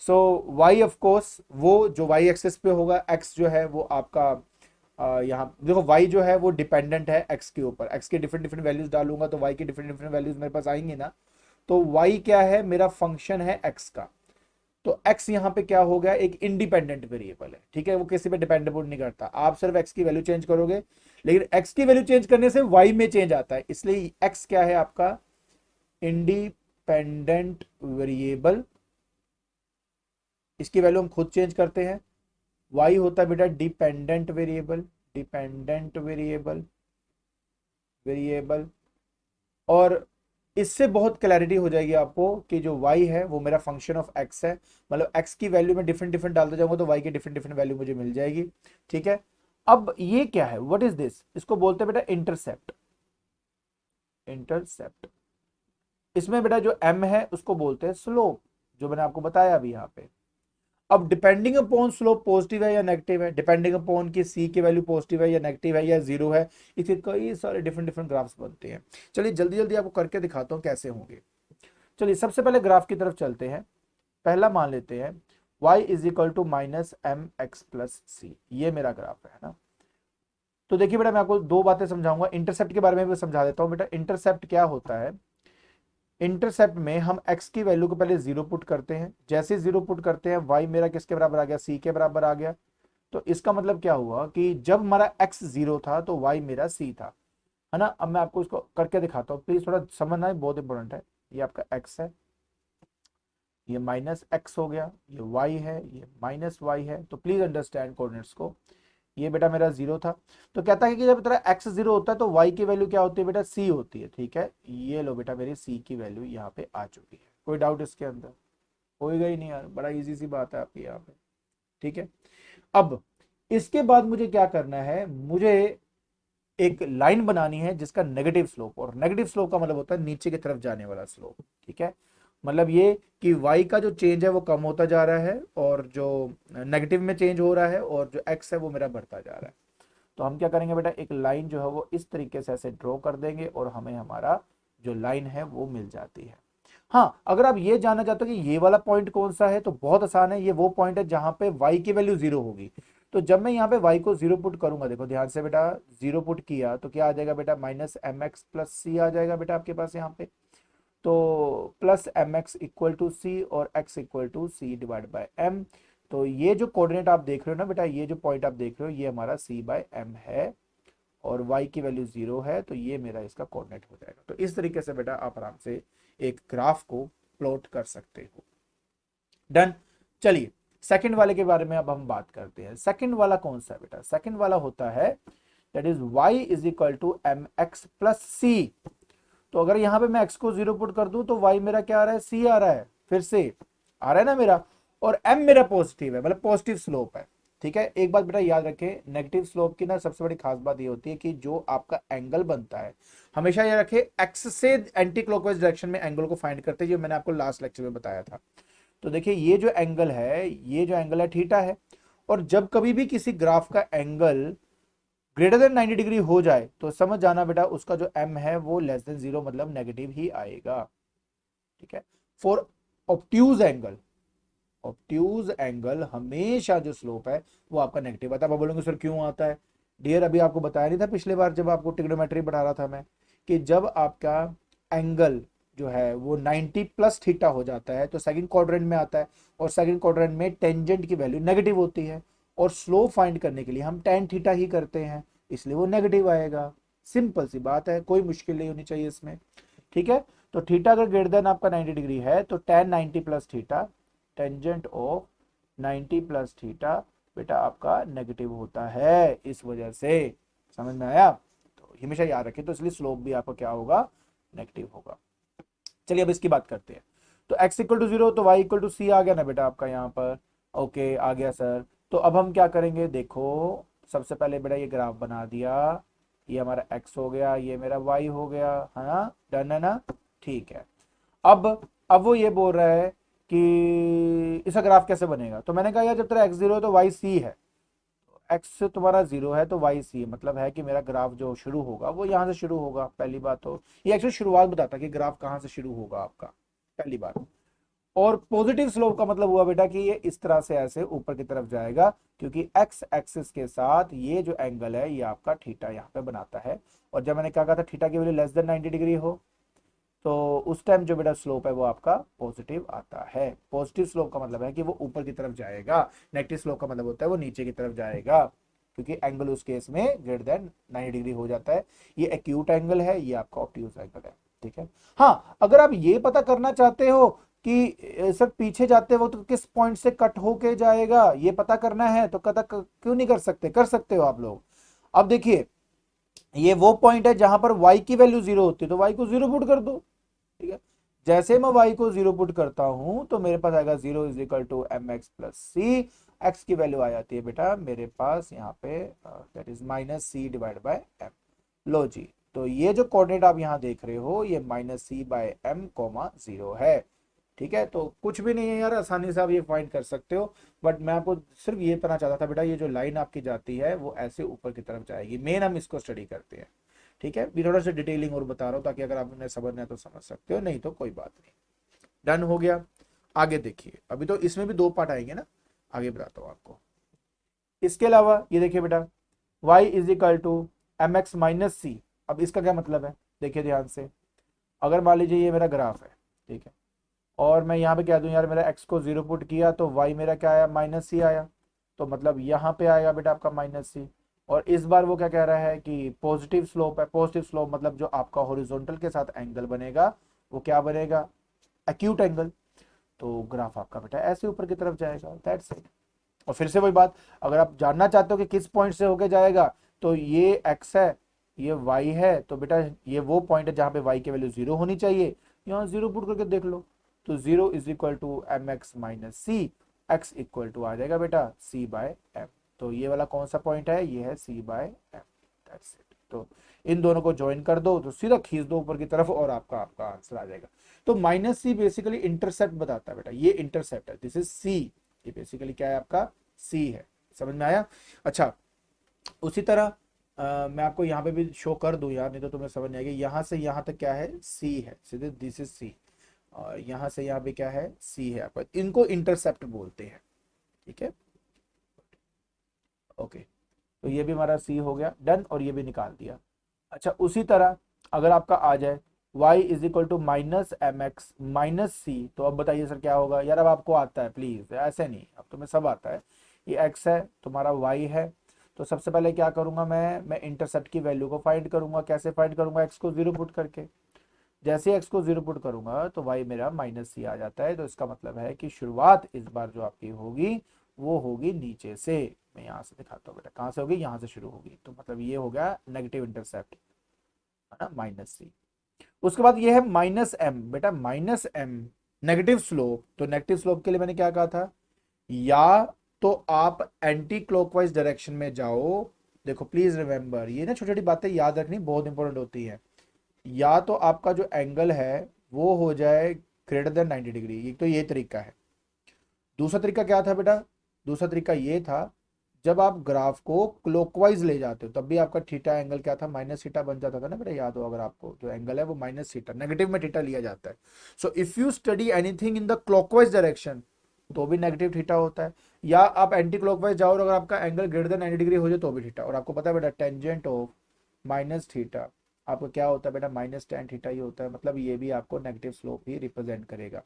सो y ऑफ कोर्स वो जो y एक्सिस पे होगा, x जो है वो आपका यहाँ देखो y जो है वो डिपेंडेंट है x के ऊपर, x के डिफरेंट डिफरेंट वैल्यूज डालूंगा तो y के डिफरेंट डिफरेंट वैल्यूज मेरे पास आएंगे ना। तो y क्या है, मेरा फंक्शन है x का। तो x यहाँ पे क्या हो गया, एक इंडिपेंडेंट वेरिएबल है, ठीक है, वो किसी पे डिपेंडेबल नहीं करता। आप सिर्फ x की वैल्यू चेंज करोगे, लेकिन x की वैल्यू चेंज करने से y में चेंज आता है, इसलिए x क्या है आपका, इंडिपेंडेंट वेरिएबल। इसकी वैल्यू हम खुद चेंज करते हैं। y होता है बेटा dependent variable, dependent variable, variable. और इससे बहुत क्लैरिटी हो जाएगी आपको कि जो y है वो मेरा फंक्शन ऑफ x है, मतलब x की वैल्यू में डिफरेंट डिफरेंट डालते जाऊंगा तो y की डिफरेंट डिफरेंट वैल्यू मुझे मिल जाएगी, ठीक है। अब ये क्या है, व्हाट इज दिस, इसको बोलते हैं बेटा इंटरसेप्ट, इंटरसेप्ट। इसमें बेटा जो m है उसको बोलते हैं स्लोप, जो मैंने आपको बताया अभी यहाँ पे। अब डिपेंडिंग अपॉन स्लोप पॉजिटिव है या नेगेटिव है, डिपेंडिंग अपॉन कि सी की वैल्यू पॉजिटिव है या नेगेटिव है या जीरो है, इसके कई सारे डिफरेंट डिफरेंट ग्राफ्स बनते हैं। चलिए जल्दी जल्दी आपको करके दिखाता हूँ कैसे होंगे। चलिए सबसे पहले ग्राफ की तरफ चलते हैं। पहला मान लेते हैं y is equal to minus M x plus C, ये मेरा ग्राफ है ना। तो देखिए बेटा मैं आपको दो बातें समझाऊंगा, इंटरसेप्ट के बारे में भी समझा देता हूं। बेटा इंटरसेप्ट क्या होता है, इंटरसेप्ट में हम x की वैल्यू को पहले जीरो पुट करते हैं, जैसे जीरो पुट करते हैं y मेरा किसके बराबर आ गया, c के बराबर आ गया। तो इसका मतलब क्या हुआ कि जब हमारा x जीरो था तो y मेरा c था, है ना। अब मैं आपको इसको करके दिखाता हूँ, प्लीज थोड़ा समझना है, बहुत इंपॉर्टेंट है। ये आपका x है, ये माइनस एक्स हो गया, ये y है, ये माइनस वाई है। तो प्लीज अंडरस्टैंड कोऑर्डिनेट्स को। ये बेटा मेरा जीरो था, तो कहता है कि जब तेरा x जीरो होता है तो y की वैल्यू क्या होती है बेटा, c होती है, ठीक है। ये लो बेटा मेरी c की वैल्यू यहाँ पे आ चुकी है, कोई डाउट इसके अंदर होएगा ही नहीं यार, बड़ा इजी सी बात है आपकी यहाँ पे, ठीक है। अब इसके बाद मुझे क्या करना है, मुझे एक लाइन बनानी है जिसका नेगेटिव स्लोप, और नेगेटिव स्लोप का मतलब होता है नीचे की तरफ जाने वाला स्लोप, ठीक है। मतलब ये कि y का जो चेंज है वो कम होता जा रहा है और जो नेगेटिव में चेंज हो रहा है, और जो x है वो मेरा बढ़ता जा रहा है। तो हम क्या करेंगे बेटा, एक लाइन जो है वो इस तरीके से ऐसे ड्रॉ कर देंगे और हमें हमारा जो लाइन है वो मिल जाती है। हाँ, अगर आप ये जानना चाहते हो कि ये वाला पॉइंट कौन सा है, तो बहुत आसान है, ये वो पॉइंट है जहां पे y की वैल्यू जीरो होगी। तो जब मैं यहाँ पे y को जीरो पुट करूंगा, देखो ध्यान से बेटा, जीरो पुट किया तो क्या आ जाएगा बेटा, minus M x plus C आ जाएगा बेटा आपके पास यहाँ पे। तो plus M X equal to C और x equal to C divide by M. तो ये जो कोऑर्डिनेट आप देख रहे हो ना बेटा, ये जो पॉइंट आप देख रहे हो ये हमारा c बाय एम है, और y की वैल्यू जीरो है, तो ये मेरा इसका कोऑर्डिनेट हो जाएगा। तो इस तरीके से बेटा आप आराम से एक ग्राफ को प्लॉट कर सकते हो। डन। चलिए सेकंड वाले के बारे में अब हम बात करते हैं। सेकंड वाला कौन सा है बेटा, सेकंड वाला होता है that is y is equal to M x plus C. तो अगर यहां पे मैं x को जीरो पुट कर दूं तो y मेरा क्या आ रहा है, c आ रहा है, फिर से आ रहा है ना मेरा, और m मेरा पॉजिटिव है, मतलब पॉजिटिव स्लोप है, ठीक है। एक बात बेटा याद रखें, नेगेटिव स्लोप की ना सबसे बड़ी खास बात ये होती है कि जो आपका एंगल बनता है, हमेशा ये रखे एक्स से एंटी क्लॉकवाइज डायरेक्शन में एंगल को फाइंड करते हैं, जो मैंने आपको लास्ट लेक्चर में बताया था। तो देखिए ये जो एंगल है, ये जो एंगल है थीटा है, और जब कभी भी किसी ग्राफ का एंगल ग्रेटर देन 90 डिग्री हो जाए तो समझ जाना बेटा उसका जो एम है वो लेस देन 0 मतलब नेगेटिव ही आएगा। ठीक है। For obtuse angle, obtuse angle हमेशा जो स्लोप है वो आपका नेगेटिव आता है। आप बोलोगे सर क्यों आता है? डियर अभी आपको बताया नहीं था पिछले बार जब आपको ट्रिग्नोमेट्री पढ़ा रहा था मैं, कि जब आपका एंगल जो है वो 90 प्लस थीटा हो जाता है तो सेकंड क्वाड्रेंट में आता है, और सेकंड क्वाड्रेंट में टेंजेंट की वैल्यू नेगेटिव होती है, और स्लोप फाइंड करने के लिए हम टेन थीटा ही करते हैं, इसलिए वो नेगेटिव आएगा। सिंपल सी बात है, कोई मुश्किल नहीं होनी चाहिए इसमें। ठीक है। तो थीटा अगर ग्रेटर देन आपका 90 डिग्री है तो ten 90 plus theta, tangent of 90 plus theta बेटा आपका नेगेटिव होता है, इस वजह से। समझ में आया? तो हमेशा याद रखें, तो इसलिए स्लोप भी आपका क्या होगा? नेगेटिव होगा। चलिए अब इसकी बात करते हैं। तो x इक्वल टू 0 तो y इक्वल टू सी आ गया ना बेटा आपका यहाँ पर? ओके आ गया सर। तो अब हम क्या करेंगे, देखो सबसे पहले बेटा ये ग्राफ बना दिया, ये हमारा x हो गया, ये मेरा y हो गया, है ना? डन है ना? ठीक है। अब वो ये बोल रहा है कि इसका ग्राफ कैसे बनेगा, तो मैंने कहा यार जब तेरा x 0 है तो y c है, एक्स तुम्हारा 0 है तो वाई सी, मतलब है कि मेरा ग्राफ जो शुरू होगा वो यहाँ से शुरू होगा। पहली बात तो ये एक्चुअली शुरुआत बताता है कि ग्राफ कहाँ से शुरू होगा आपका, पहली बात। और पॉजिटिव स्लोप का मतलब हुआ बेटा कि ये इस तरह से ऐसे ऊपर की तरफ जाएगा, क्योंकि एक्स एक्सिस के साथ ये जो एंगल है ये आपका थीटा यहाँ पे बनाता है। और जब मैंने क्या कहा था थीटा की वैल्यू लेस देन 90 डिग्री हो तो उस टाइम जो बेटा स्लोप है वो आपका पॉजिटिव आता है। पॉजिटिव स्लोप का मतलब है कि वो ऊपर की तरफ जाएगा, नेगेटिव स्लोप का मतलब होता है वो नीचे की तरफ जाएगा, क्योंकि एंगल उस केस में ग्रेटर देन 90 डिग्री हो जाता है। ये एक्यूट एंगल है, ये आपका ऑब्ट्यूज एंगल है। ठीक है। हाँ अगर आप ये पता करना चाहते हो कि सर पीछे जाते हो तो किस पॉइंट से कट होके जाएगा, ये पता करना है तो क्यों नहीं कर सकते? कर सकते हो आप लोग। अब देखिए ये वो पॉइंट है जहां पर y की वैल्यू 0 होती है, तो y को 0 पुट कर दो। ठीक है। जैसे मैं y को 0 पुट करता हूं तो मेरे पास आएगा 0 is equal to M x plus C. X की वैल्यू आ जाती है बेटा मेरे पास यहाँ पे that is minus C divide by M. लो जी, तो ये जो कोऑर्डिनेट आप यहाँ देख रहे हो ये माइनस सी बाय एम कोमा 0 है। ठीक है। तो कुछ भी नहीं है यार, आसानी से आप ये फाइंड कर सकते हो। बट मैं आपको सिर्फ ये बताना चाहता था बेटा ये जो लाइन आपकी जाती है वो ऐसे ऊपर की तरफ जाएगी, मेन हम इसको स्टडी करते हैं। ठीक है। भी थोड़ा सा डिटेलिंग और बता रहा हूँ ताकि अगर आपने समझना है तो समझ सकते हो, नहीं तो कोई बात नहीं। डन हो गया। आगे देखिए, अभी तो इसमें भी दो पार्ट आएंगे ना, आगे बताता हूँ आपको। इसके अलावा ये देखिए बेटा y is equal to M X minus C. अब इसका क्या मतलब है देखिए ध्यान से, अगर मान लीजिए ये मेरा ग्राफ है, ठीक है, और मैं यहाँ पे क्या दूं यार, मेरा x को 0 पुट किया तो y मेरा क्या आया? माइनस सी आया। तो मतलब यहाँ पे आएगा बेटा आपका माइनस सी। और इस बार वो क्या कह रहा है कि पॉजिटिव स्लोप है। पॉजिटिव स्लोप मतलब जो आपका हॉरिजॉन्टल के साथ एंगल बनेगा वो क्या बनेगा? Acute angle. तो ग्राफ आपका बेटा ऐसे ऊपर की तरफ जाएगा, दैट्स इट। और फिर से वही बात, अगर आप जानना चाहते हो कि किस पॉइंट से होके जाएगा, तो ये x है, ये y है, तो बेटा ये वो पॉइंट है जहां पे y की वैल्यू 0 होनी चाहिए, यहाँ 0 पुट करके देख लो। तो 0 is equal to M X minus C, X equal to आ जाएगा बेटा c बाय एम। तो ये वाला कौन सा पॉइंट है? ये है c by M, that's it. तो इन दोनों को ज्वाइन कर दो तो सीधा खींच दो ऊपर की तरफ और आपका आपका आंसर आ जाएगा। तो माइनस सी बेसिकली इंटरसेप्ट बताता है बेटा, ये इंटरसेप्ट है, दिस इज सी। ये बेसिकली क्या है आपका? सी है। समझ में आया? अच्छा उसी तरह मैं आपको यहाँ पे भी शो कर दूं यार, नहीं तो तुम्हें समझ नहीं आएगी। यहाँ से यहाँ तक क्या है? सी है, सीधे दिस इज सी। और यहाँ से यहाँ पे क्या है? सी है आपका। इनको इंटरसेप्ट बोलते हैं। ठीक है। ओके। तो ये भी हमारा सी हो गया डन, और ये भी निकाल दिया। अच्छा उसी तरह अगर आपका आ जाए y is equal to minus M X minus C, तो अब बताइए सर क्या होगा? यार अब आपको आता है, प्लीज ऐसे नहीं, अब तुम्हें सब आता है। ये x है, तुम्हारा y है। तो सबसे पहले क्या करूंगा मैं इंटरसेप्ट की वैल्यू को फाइंड करूंगा। कैसे फाइंड करूंगा? x को 0 पुट करके। जैसे x को 0 पुट करूंगा तो y मेरा माइनस सी आ जाता है। तो इसका मतलब है कि शुरुआत इस बार जो आपकी होगी वो होगी नीचे से। मैं यहाँ से दिखाता हूँ बेटा, कहाँ से होगी? यहाँ से शुरू होगी। तो मतलब ये हो गया नेगेटिव इंटरसेप्ट, है ना, माइनस सी। उसके बाद ये है माइनस एम बेटा, माइनस एम नेगेटिव स्लोप। तो नेगेटिव स्लोप के लिए मैंने क्या कहा था? या तो आप एंटी क्लॉकवाइज डायरेक्शन में जाओ। देखो प्लीज रिमेंबर, ये ना छोटी छोटी बातें याद रखनी बहुत इंपॉर्टेंट होती है। या तो आपका जो एंगल है वो हो जाए ग्रेटर देन 90 डिग्री, एक तो ये तरीका है। दूसरा तरीका क्या था बेटा? दूसरा तरीका ये था, जब आप ग्राफ को क्लॉकवाइज ले जाते हो तब भी आपका थीटा एंगल क्या था? माइनस थीटा बन जाता था ना बेटा, याद हो अगर आपको, जो एंगल है वो माइनस थीटा, नेगेटिव में थीटा लिया जाता है। So if you study anything in the clockwise direction तो भी नेगेटिव थीटा होता है। या आप एंटी क्लॉकवाइज जाओ और अगर आपका एंगल ग्रेटर देन 90 डिग्री हो जाए तो भी थीटा। और आपको पता है बेटा टेंजेंट ऑफ माइनस थीटा आपको क्या होता है बेटा? माइनस टेन थीटा ही होता है, मतलब ये भी आपको नेगेटिव स्लोप ही रिप्रेजेंट करेगा।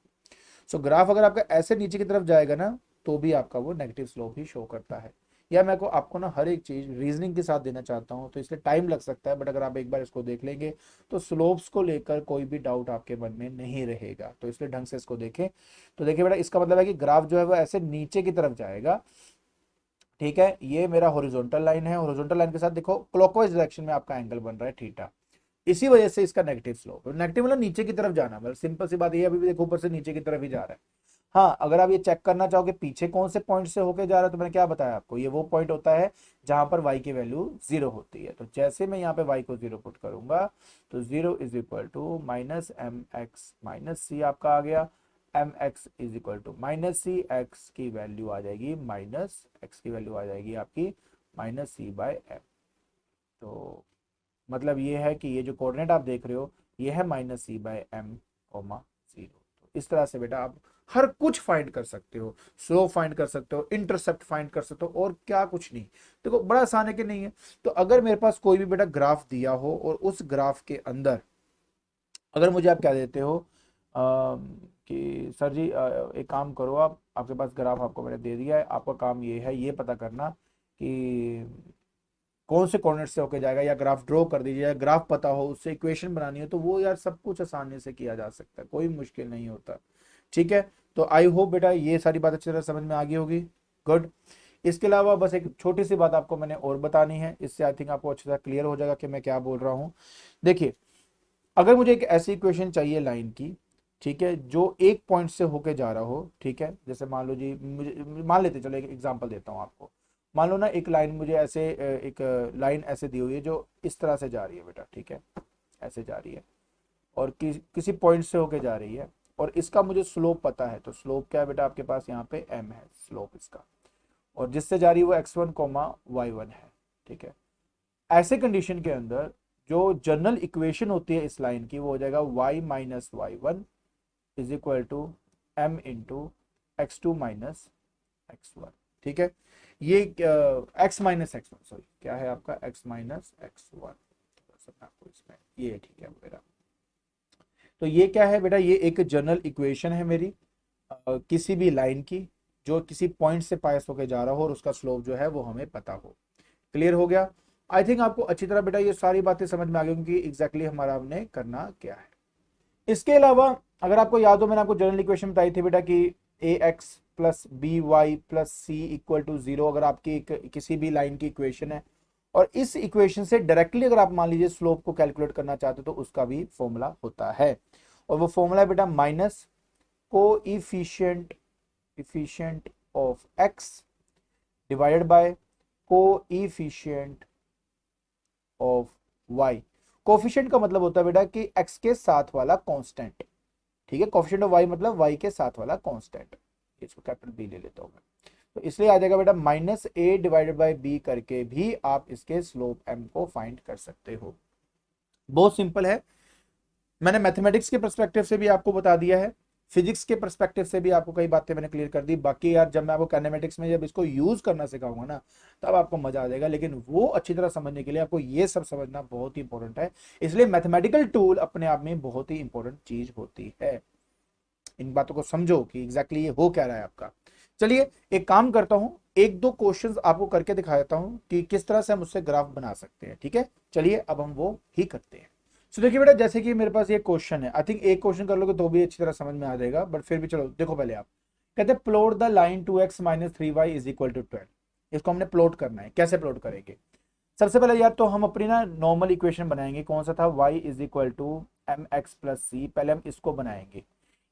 सो ग्राफ अगर आपका ऐसे नीचे की तरफ जाएगा ना तो भी आपका वो नेगेटिव स्लोप ही शो करता है। या मैं को आपको ना हर एक चीज रीजनिंग के साथ देना चाहता हूँ तो इसलिए टाइम लग सकता है, बट अगर आप एक बार इसको देख लेंगे तो स्लोप्स को लेकर कोई भी डाउट आपके मन में नहीं रहेगा। तो इसलिए ढंग से इसको देखें। तो देखिए बेटा, इसका मतलब है कि ग्राफ जो है वो ऐसे नीचे की तरफ जाएगा। ठीक है, ये मेरा हॉरिजॉन्टल लाइन है, हॉरिजॉन्टल लाइन के साथ देखो क्लॉकवाइज डायरेक्शन में आपका एंगल बन रहा है थीटा, इसी वजह से इसका नेगेटिव स्लोप। नेगेटिव मतलब नीचे की तरफ जाना, मतलब सिंपल सी बात ये, अभी भी देखो ऊपर से नीचे की तरफ ही जा रहा है। हाँ, अगर आप ये चेक करना चाहोगे पीछे कौन से पॉइंट से होके जा रहा है, तो मैंने क्या बताया आपको, ये वो पॉइंट होता है जहां पर y की वैल्यू 0 होती है। तो जैसे मैं यहाँ पे y को 0 पुट करूंगा तो 0 is equal to minus M X minus C आपका आ गया। M X is equal to minus C, X की वैल्यू आ जाएगी माइनस, एक्स की वैल्यू आ जाएगी आपकी माइनस सी बाय एम। तो मतलब ये है कि ये जो कोऑर्डिनेट आप देख रहे हो ये है माइनस सी बाय एम कोमा 0। तो इस तरह से बेटा आप हर कुछ फाइंड कर सकते हो, स्लोप फाइंड कर सकते हो, इंटरसेप्ट फाइंड कर सकते हो, और क्या कुछ नहीं। देखो बड़ा आसान है कि नहीं है? तो अगर मेरे पास कोई भी बेटा ग्राफ दिया हो और उस ग्राफ के अंदर अगर मुझे आप क्या देते हो कि सर जी एक काम करो, आप आपके पास ग्राफ आपको मैंने दे दिया है, आपका काम ये है ये पता करना कि कौन से कोऑर्डिनेट से होके जाएगा, या ग्राफ ड्रॉ कर दीजिए, या ग्राफ पता हो उससे इक्वेशन बनानी है, तो वो यार सब कुछ आसानी से किया जा सकता है, कोई मुश्किल नहीं होता। ठीक है, तो आई होप बेटा ये सारी बात अच्छी तरह समझ में आ गई होगी। गुड। इसके अलावा बस एक छोटी सी बात आपको मैंने और बतानी है, इससे आई थिंक आपको अच्छी तरह क्लियर हो जाएगा कि मैं क्या बोल रहा हूँ। देखिए, अगर मुझे एक ऐसी इक्वेशन चाहिए लाइन की, ठीक है, जो एक पॉइंट से होके जा रहा हो, ठीक है, जैसे मान लो जी, मुझे मान लेते, चलो एक एग्जांपल देता हूँ आपको। मान लो ना एक लाइन मुझे ऐसे एक लाइन ऐसे दी हुई है जो इस तरह से जा रही है बेटा, ठीक है, ऐसे जा रही है और किसी पॉइंट से होके जा रही है, और इसका मुझे स्लोप पता है। तो स्लोप क्या है बेटा आपके पास यहाँ पे? m है स्लोप इसका, और जिससे जा रही है वो x1 कोमा y1 है। ठीक है, ऐसे कंडीशन के अंदर जो जनरल इक्वेशन होती है इस लाइन की वो हो जाएगा y minus Y one is equal to M into X two minus X one. ठीक है, ये x minus X one, sorry क्या है आपका x माइनस एक्स वन, आपको इसमें ये ठीक है मेरा। तो ये क्या है बेटा? ये एक जनरल इक्वेशन है मेरी किसी भी लाइन की जो किसी पॉइंट से पास होके जा रहा हो और उसका स्लोप जो है वो हमें पता हो। क्लियर हो गया? आई थिंक आपको अच्छी तरह बेटा ये सारी बातें समझ में आ गई कि एग्जैक्टली हमारा हमने करना क्या है। इसके अलावा अगर आपको याद हो, मैंने आपको जनरल इक्वेशन बताई थी बेटा कि A X plus B Y plus C equal to 0 अगर आपकी किसी भी लाइन की इक्वेशन है, और इस इक्वेशन से डायरेक्टली अगर आप मान लीजिए स्लोप को कैलकुलेट करना चाहते हो तो उसका भी फॉर्मूला होता है, और वो फॉर्मूला है बेटा minus coefficient efficient of X divided by coefficient of Y. Coefficient का मतलब होता है बेटा कि x के साथ वाला कांस्टेंट। ठीक है, कोफिशिएंट ऑफ y मतलब y के साथ वाला कांस्टेंट। इसको कैपिटल बी ले लेता हूं मैं, तो इसलिए आ जाएगा बेटा minus A divided by B करके भी आप इसके स्लोप m को फाइंड कर सकते हो। बहुत सिंपल है, मैंने मैथमेटिक्स के पर्सपेक्टिव से भी आपको बता दिया है, फिजिक्स के पर्सपेक्टिव से भी आपको कई बातें मैंने क्लियर कर दी। बाकी यार जब मैं आपको काइनेमेटिक्स में जब इसको यूज करना सिखाऊंगा ना तब आपको मजा आ जाएगा, लेकिन वो अच्छी तरह समझने के लिए आपको ये सब समझना बहुत ही इंपॉर्टेंट है। इसलिए मैथमेटिकल टूल अपने आप में बहुत ही इंपॉर्टेंट चीज होती है। इन बातों को समझो कि एग्जैक्टली ये हो क्या रहा है आपका। चलिए एक काम करता हूं, एक दो क्वेश्चंस आपको करके दिखा देता हूं कि किस तरह से हम उससे ग्राफ बना सकते हैं। ठीक है, चलिए अब हम वो ही करते हैं। सो देखिए बेटा, जैसे कि मेरे पास ये क्वेश्चन है, आई थिंक एक क्वेश्चन कर लोगे तो भी अच्छी तरह समझ में आ जाएगा, बट फिर भी चलो देखो पहले आप। कहते हैं plot the line 2x minus 3y is equal to 12। इसको हमने प्लॉट करना है, कैसे प्लॉट करेंगे? सबसे पहले यार तो हम अपनी ना नॉर्मल इक्वेशन बनाएंगे, कौन सा था? y is equal to M x plus C, पहले हम इसको बनाएंगे।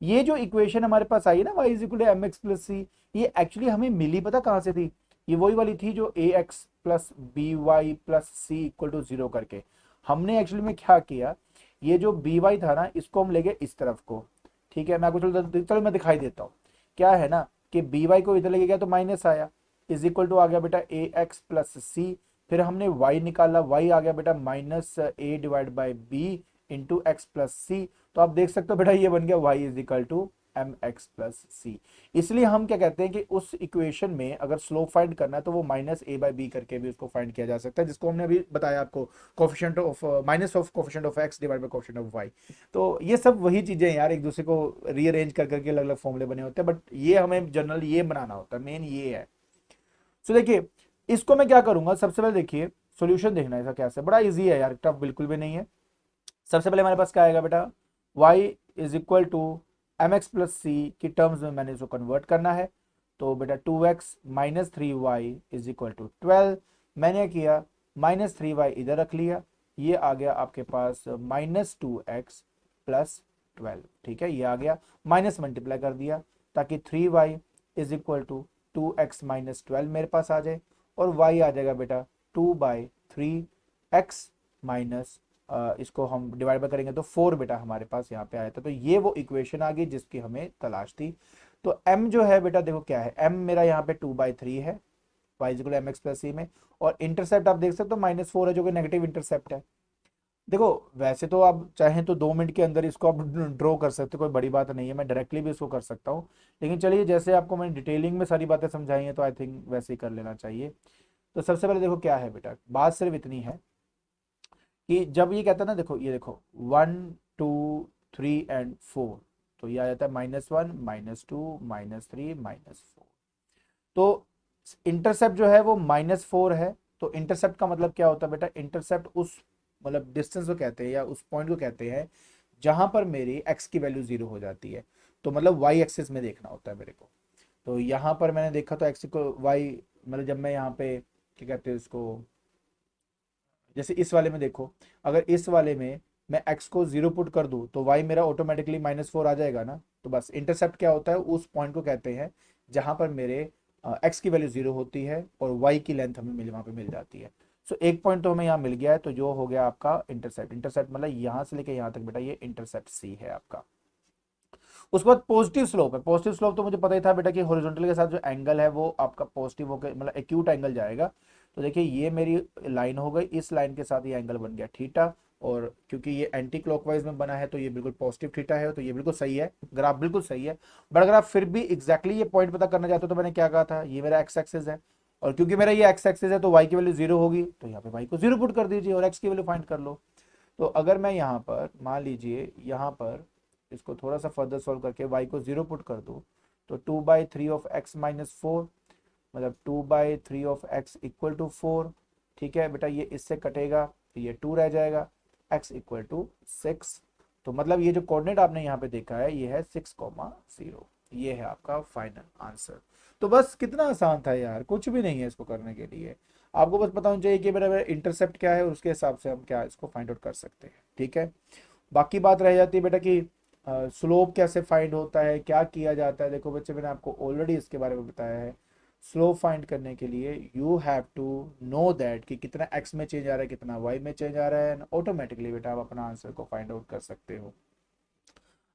ये जो इक्वेशन हमारे पास आई है ना y is equal to M x plus C, ये एक्चुअली हमें मिली पता कहाँ से थी? ये वही वाली थी जो A X plus B Y plus C equal to zero करके हमने एक्चुअली में क्या किया, ये जो बी वाई था ना इसको हम ले गए इस तरफ को। ठीक है, मैं आपको चलो मैं दिखाई देता हूँ। क्या है ना कि बी वाई को इधर लेके गया तो माइनस आया, इज इक्वल टू आ गया बेटा ए एक्स प्लस सी। फिर हमने y निकाला, y आ गया बेटा minus A divide by B into X plus C. तो आप देख सकते हो बेटा ये बन गया y is equal to M x plus c. इसलिए हम क्या कहते हैं कि उस इक्वेशन में अगर स्लोप फाइंड करना है तो वो माइनस ए बाई बी करके भी उसको फाइंड किया जा सकता है, जिसको हमने अभी बताया आपको, coefficient of minus of coefficient of X divide by coefficient of Y. तो ये सब वही चीजें हैं यार, एक दूसरे को रीअरेंज कर करके अलग अलग फॉर्मूले बने होते हैं, बट ये हमें जनरल ये बनाना होता है, मेन ये है। सो देखिए इसको मैं क्या करूंगा, सबसे पहले देखिए सॉल्यूशन देखना है इसका कैसे, बड़ा इजी है यार, टफ बिल्कुल भी नहीं है। सबसे पहले हमारे पास क्या आएगा बेटा, y is equal to M x plus c की टर्म्स में मैंने इसको कन्वर्ट करना है। तो बेटा 2x minus three Y is equal to 12। मैंने किया माइनस थ्री वाई इधर रख लिया, ये आ गया आपके पास माइनस 2x प्लस 12। ठीक है, ये आ गया, माइनस मल्टीप्लाई कर दिया ताकि 3y is equal to 2x minus 12 मेरे पास आ जाए, और y आ जाएगा बेटा 2/3x माइनस इसको हम डिवाइड बाय करेंगे तो 4 बेटा हमारे पास यहाँ पे आया था। तो ये वो इक्वेशन आ गई जिसकी हमें तलाश थी। तो m जो है बेटा देखो क्या है, m मेरा यहाँ पे 2/3 है y equal m x plus c में, और इंटरसेप्ट आप देख सकते हो -4 है जो कि नेगेटिव इंटरसेप्ट है। देखो वैसे तो आप चाहें तो 2 मिनट के अंदर इसको आप ड्रॉ कर सकते हो, कोई बड़ी बात नहीं है, मैं डायरेक्टली भी इसको कर सकता हूँ, लेकिन चलिए जैसे आपको मैंने डिटेलिंग में सारी बातें समझाई हैं तो आई थिंक वैसे ही कर लेना चाहिए। तो सबसे पहले देखो क्या है बेटा, बात सिर्फ इतनी है कि जब ये कहता है ना, देखो ये देखो 1 2 3 एंड 4, तो ये आ जाता है -1 -2 -3 -4। तो इंटरसेप्ट जो है वो -4 है। तो इंटरसेप्ट का मतलब क्या होता है बेटा, इंटरसेप्ट उस मतलब डिस्टेंस को कहते हैं या उस पॉइंट को कहते हैं जहां पर मेरी x की वैल्यू 0 हो जाती है। तो मतलब y एक्सिस में देखना होता है मेरे को। तो यहाँ पर मैंने देखा तो x को y, मतलब जब मैं यहाँ पे क्या कहते हैं उसको, जैसे इस वाले में देखो, अगर इस वाले में मैं x को 0 पुट कर दूं तो y मेरा ऑटोमेटिकली -4 आ जाएगा ना। तो बस इंटरसेप्ट क्या होता है, उस पॉइंट को कहते हैं जहां पर मेरे x की वैल्यू 0 होती है और y की लेंथ हमें वहां पे मिल जाती है। सो एक पॉइंट तो हमें यहाँ मिल गया है, तो जो हो गया आपका इंटरसेप्ट। इंटरसेप्ट मतलब यहाँ से लेके यहाँ तक बेटा ये इंटरसेप्ट c है आपका। उसके बाद पॉजिटिव स्लोप है। पॉजिटिव स्लोप तो मुझे पता ही था बेटा कि हॉरिजॉन्टल के साथ जो एंगल है वो आपका पॉजिटिव होकर मतलब एक्यूट एंगल जाएगा। तो देखिए ये मेरी लाइन हो गई, इस लाइन के साथ ये एंगल बन गया थीटा, और क्योंकि ये एंटी क्लॉकवाइज में बना है तो ये बिल्कुल पॉजिटिव थीटा है, तो ये बिल्कुल सही है, ग्राफ बिल्कुल सही है। बट अगर आप फिर भी एग्जैक्टली ये पॉइंट पता करना चाहते हो तो मैंने क्या कहा था, ये मेरा एक्स एक्सिस है, और क्योंकि मेरा ये एक्स एक्सिस है तो वाई की वैल्यू 0 होगी, तो यहाँ पे वाई को 0 पुट कर दीजिए और एक्स की वैल्यू फाइंड कर लो। तो अगर मैं यहाँ पर मान लीजिए यहाँ पर इसको थोड़ा सा फर्दर सॉल्व करके y को 0 पुट कर दूँ, तो 2/3 ऑफ x माइनस 4, मतलब 2/3 ऑफ x इक्वल टू 4। ठीक है बेटा, ये इससे कटेगा तो ये 2 रह जाएगा, x इक्वल टू 6। तो मतलब ये जो कोऑर्डिनेट आपने यहाँ पे देखा है ये है 6,0। ये है आपका फाइनल आंसर। तो बस कितना आसान था यार, कुछ भी नहीं है इसको करने के लिए, आपको बस पता होना चाहिए कि मेरा इंटरसेप्ट क्या है और उसके हिसाब से हम क्या इसको फाइंड आउट कर सकते हैं। ठीक है, बाकी बात रह जाती है बेटा कि स्लोप कैसे फाइंड होता है, क्या किया जाता है। देखो बच्चे मैंने आपको ऑलरेडी इसके बारे में बताया है। स्लोप फाइंड करने के लिए you have to know that कि कितना x में चेंज आ रहा है कितना y में चेंज आ रहा है, ऑटोमेटिकली बेटा आप अपना आंसर को फाइंड आउट कर सकते हो।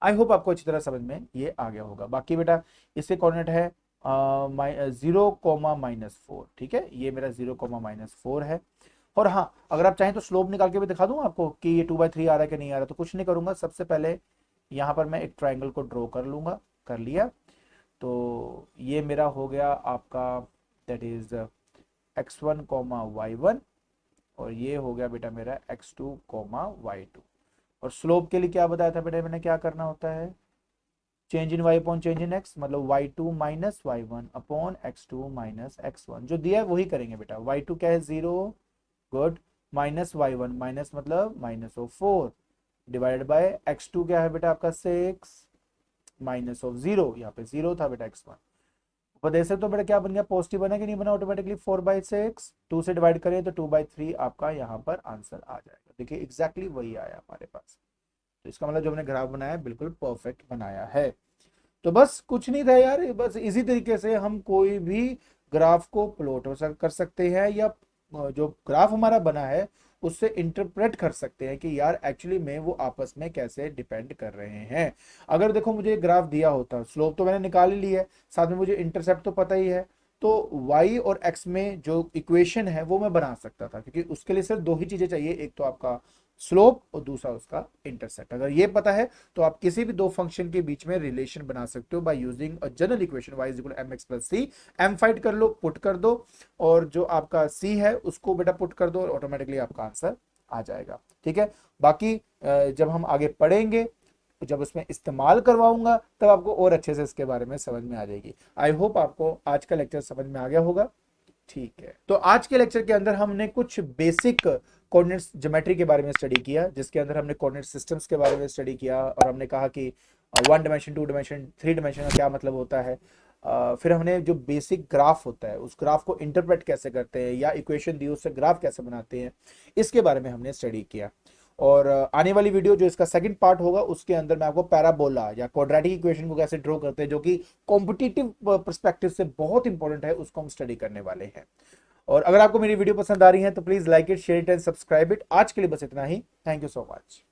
आई होप आपको अच्छी तरह समझ में ये आ गया होगा। बाकी बेटा इसके कोऑर्डिनेट है 0,-4। ठीक है, ये मेरा 0,-4 है। और हाँ अगर आप चाहें तो स्लोप निकाल के भी दिखा दूं आपको कि ये 2/3 आ रहा है कि नहीं आ रहा। तो कुछ नहीं करूंगा, सबसे पहले यहाँ पर मैं एक ट्राइंगल को ड्रॉ कर लूंगा, कर लिया। तो ये मेरा हो गया आपका दैट इज x1 y1, और ये हो गया बेटा मेरा x2 y2। और स्लोप के लिए क्या बताया था बेटा मैंने, क्या करना होता है, change in y upon change in x, मतलब y2 minus y1 upon x2 minus x1, जो दिया है वही करेंगे बेटा। y2 क्या है 0, गुड, माइनस y1 माइनस मतलब -4 डिवाइडेड बाय x2 क्या है बेटा आपका 6 -0, यहाँ पे 0 था बेटा x1। ऊपर देख सकते हो बेटा क्या बन गया, पॉजिटिव बना कि नहीं बना, ऑटोमेटिकली 4/6, 2 से डिवाइड करें तो 2/3 आपका यहाँ पर आंसर आ जाएगा। देखिए एग्जैक्टली वही आया हमारे पास। तो इसका मतलब जो हमने ग्राफ बनाया है बिल्कुल परफेक्ट बनाया है। तो बस कुछ नहीं था यार, बस इसी तरीके से हम कोई भी ग्राफ को प्लॉट कर सकते हैं, या जो ग्राफ हमारा बना है उससे इंटरप्रेट कर सकते हैं कि यार एक्चुअली में वो आपस में कैसे डिपेंड कर रहे हैं। अगर देखो मुझे ग्राफ दिया होता, स्लोप तो मैंने निकाल ही ली है, साथ में मुझे इंटरसेप्ट तो पता ही है, तो y और x में जो इक्वेशन है वो मैं बना सकता था, क्योंकि उसके लिए सिर्फ दो ही चीजें चाहिए, एक तो आपका स्लोप और दूसरा उसका इंटरसेप्ट। अगर ये पता है तो आप किसी भी दो फंक्शन के बीच में रिलेशन बना सकते हो by using a general equation y is equal to mx plus c। m find कर लो, पुट कर दो, और जो आपका c है उसको बेटा पुट कर दो, और ऑटोमेटिकली आपका आंसर आ जाएगा। ठीक है, बाकी जब हम आगे पढ़ेंगे, जब उसमें इस्तेमाल करवाऊंगा, तब आपको और अच्छे से इसके बारे में समझ में आ जाएगी। आई होप आपको आज का लेक्चर समझ में आ गया होगा। ठीक है, तो आज के लेक्चर के अंदर हमने कुछ बेसिक कोऑर्डिनेट्स ज्योमेट्री के बारे में स्टडी किया, जिसके अंदर हमने कोऑर्डिनेट सिस्टम्स के बारे में स्टडी किया, और हमने कहा कि 1 डायमेंशन, 2 डायमेंशन, 3 डायमेंशन का क्या मतलब होता है। फिर हमने जो बेसिक ग्राफ होता है उस ग्राफ को इंटरप्रेट कैसे करते हैं, या इक्वेशन दी उससे ग्राफ कैसे बनाते हैं, इसके बारे में हमने स्टडी किया। और आने वाली वीडियो जो इसका सेकंड पार्ट होगा उसके अंदर मैं आपको पैराबोला या क्वाड्रेटिक इक्वेशन को कैसे ड्रॉ करते हैं, जो कि कॉम्पिटिटिव पर्सपेक्टिव से बहुत इंपॉर्टेंट है, उसको हम स्टडी करने वाले हैं। और अगर आपको मेरी वीडियो पसंद आ रही है तो please like it, share it and subscribe it. आज के लिए बस इतना ही। Thank you so much.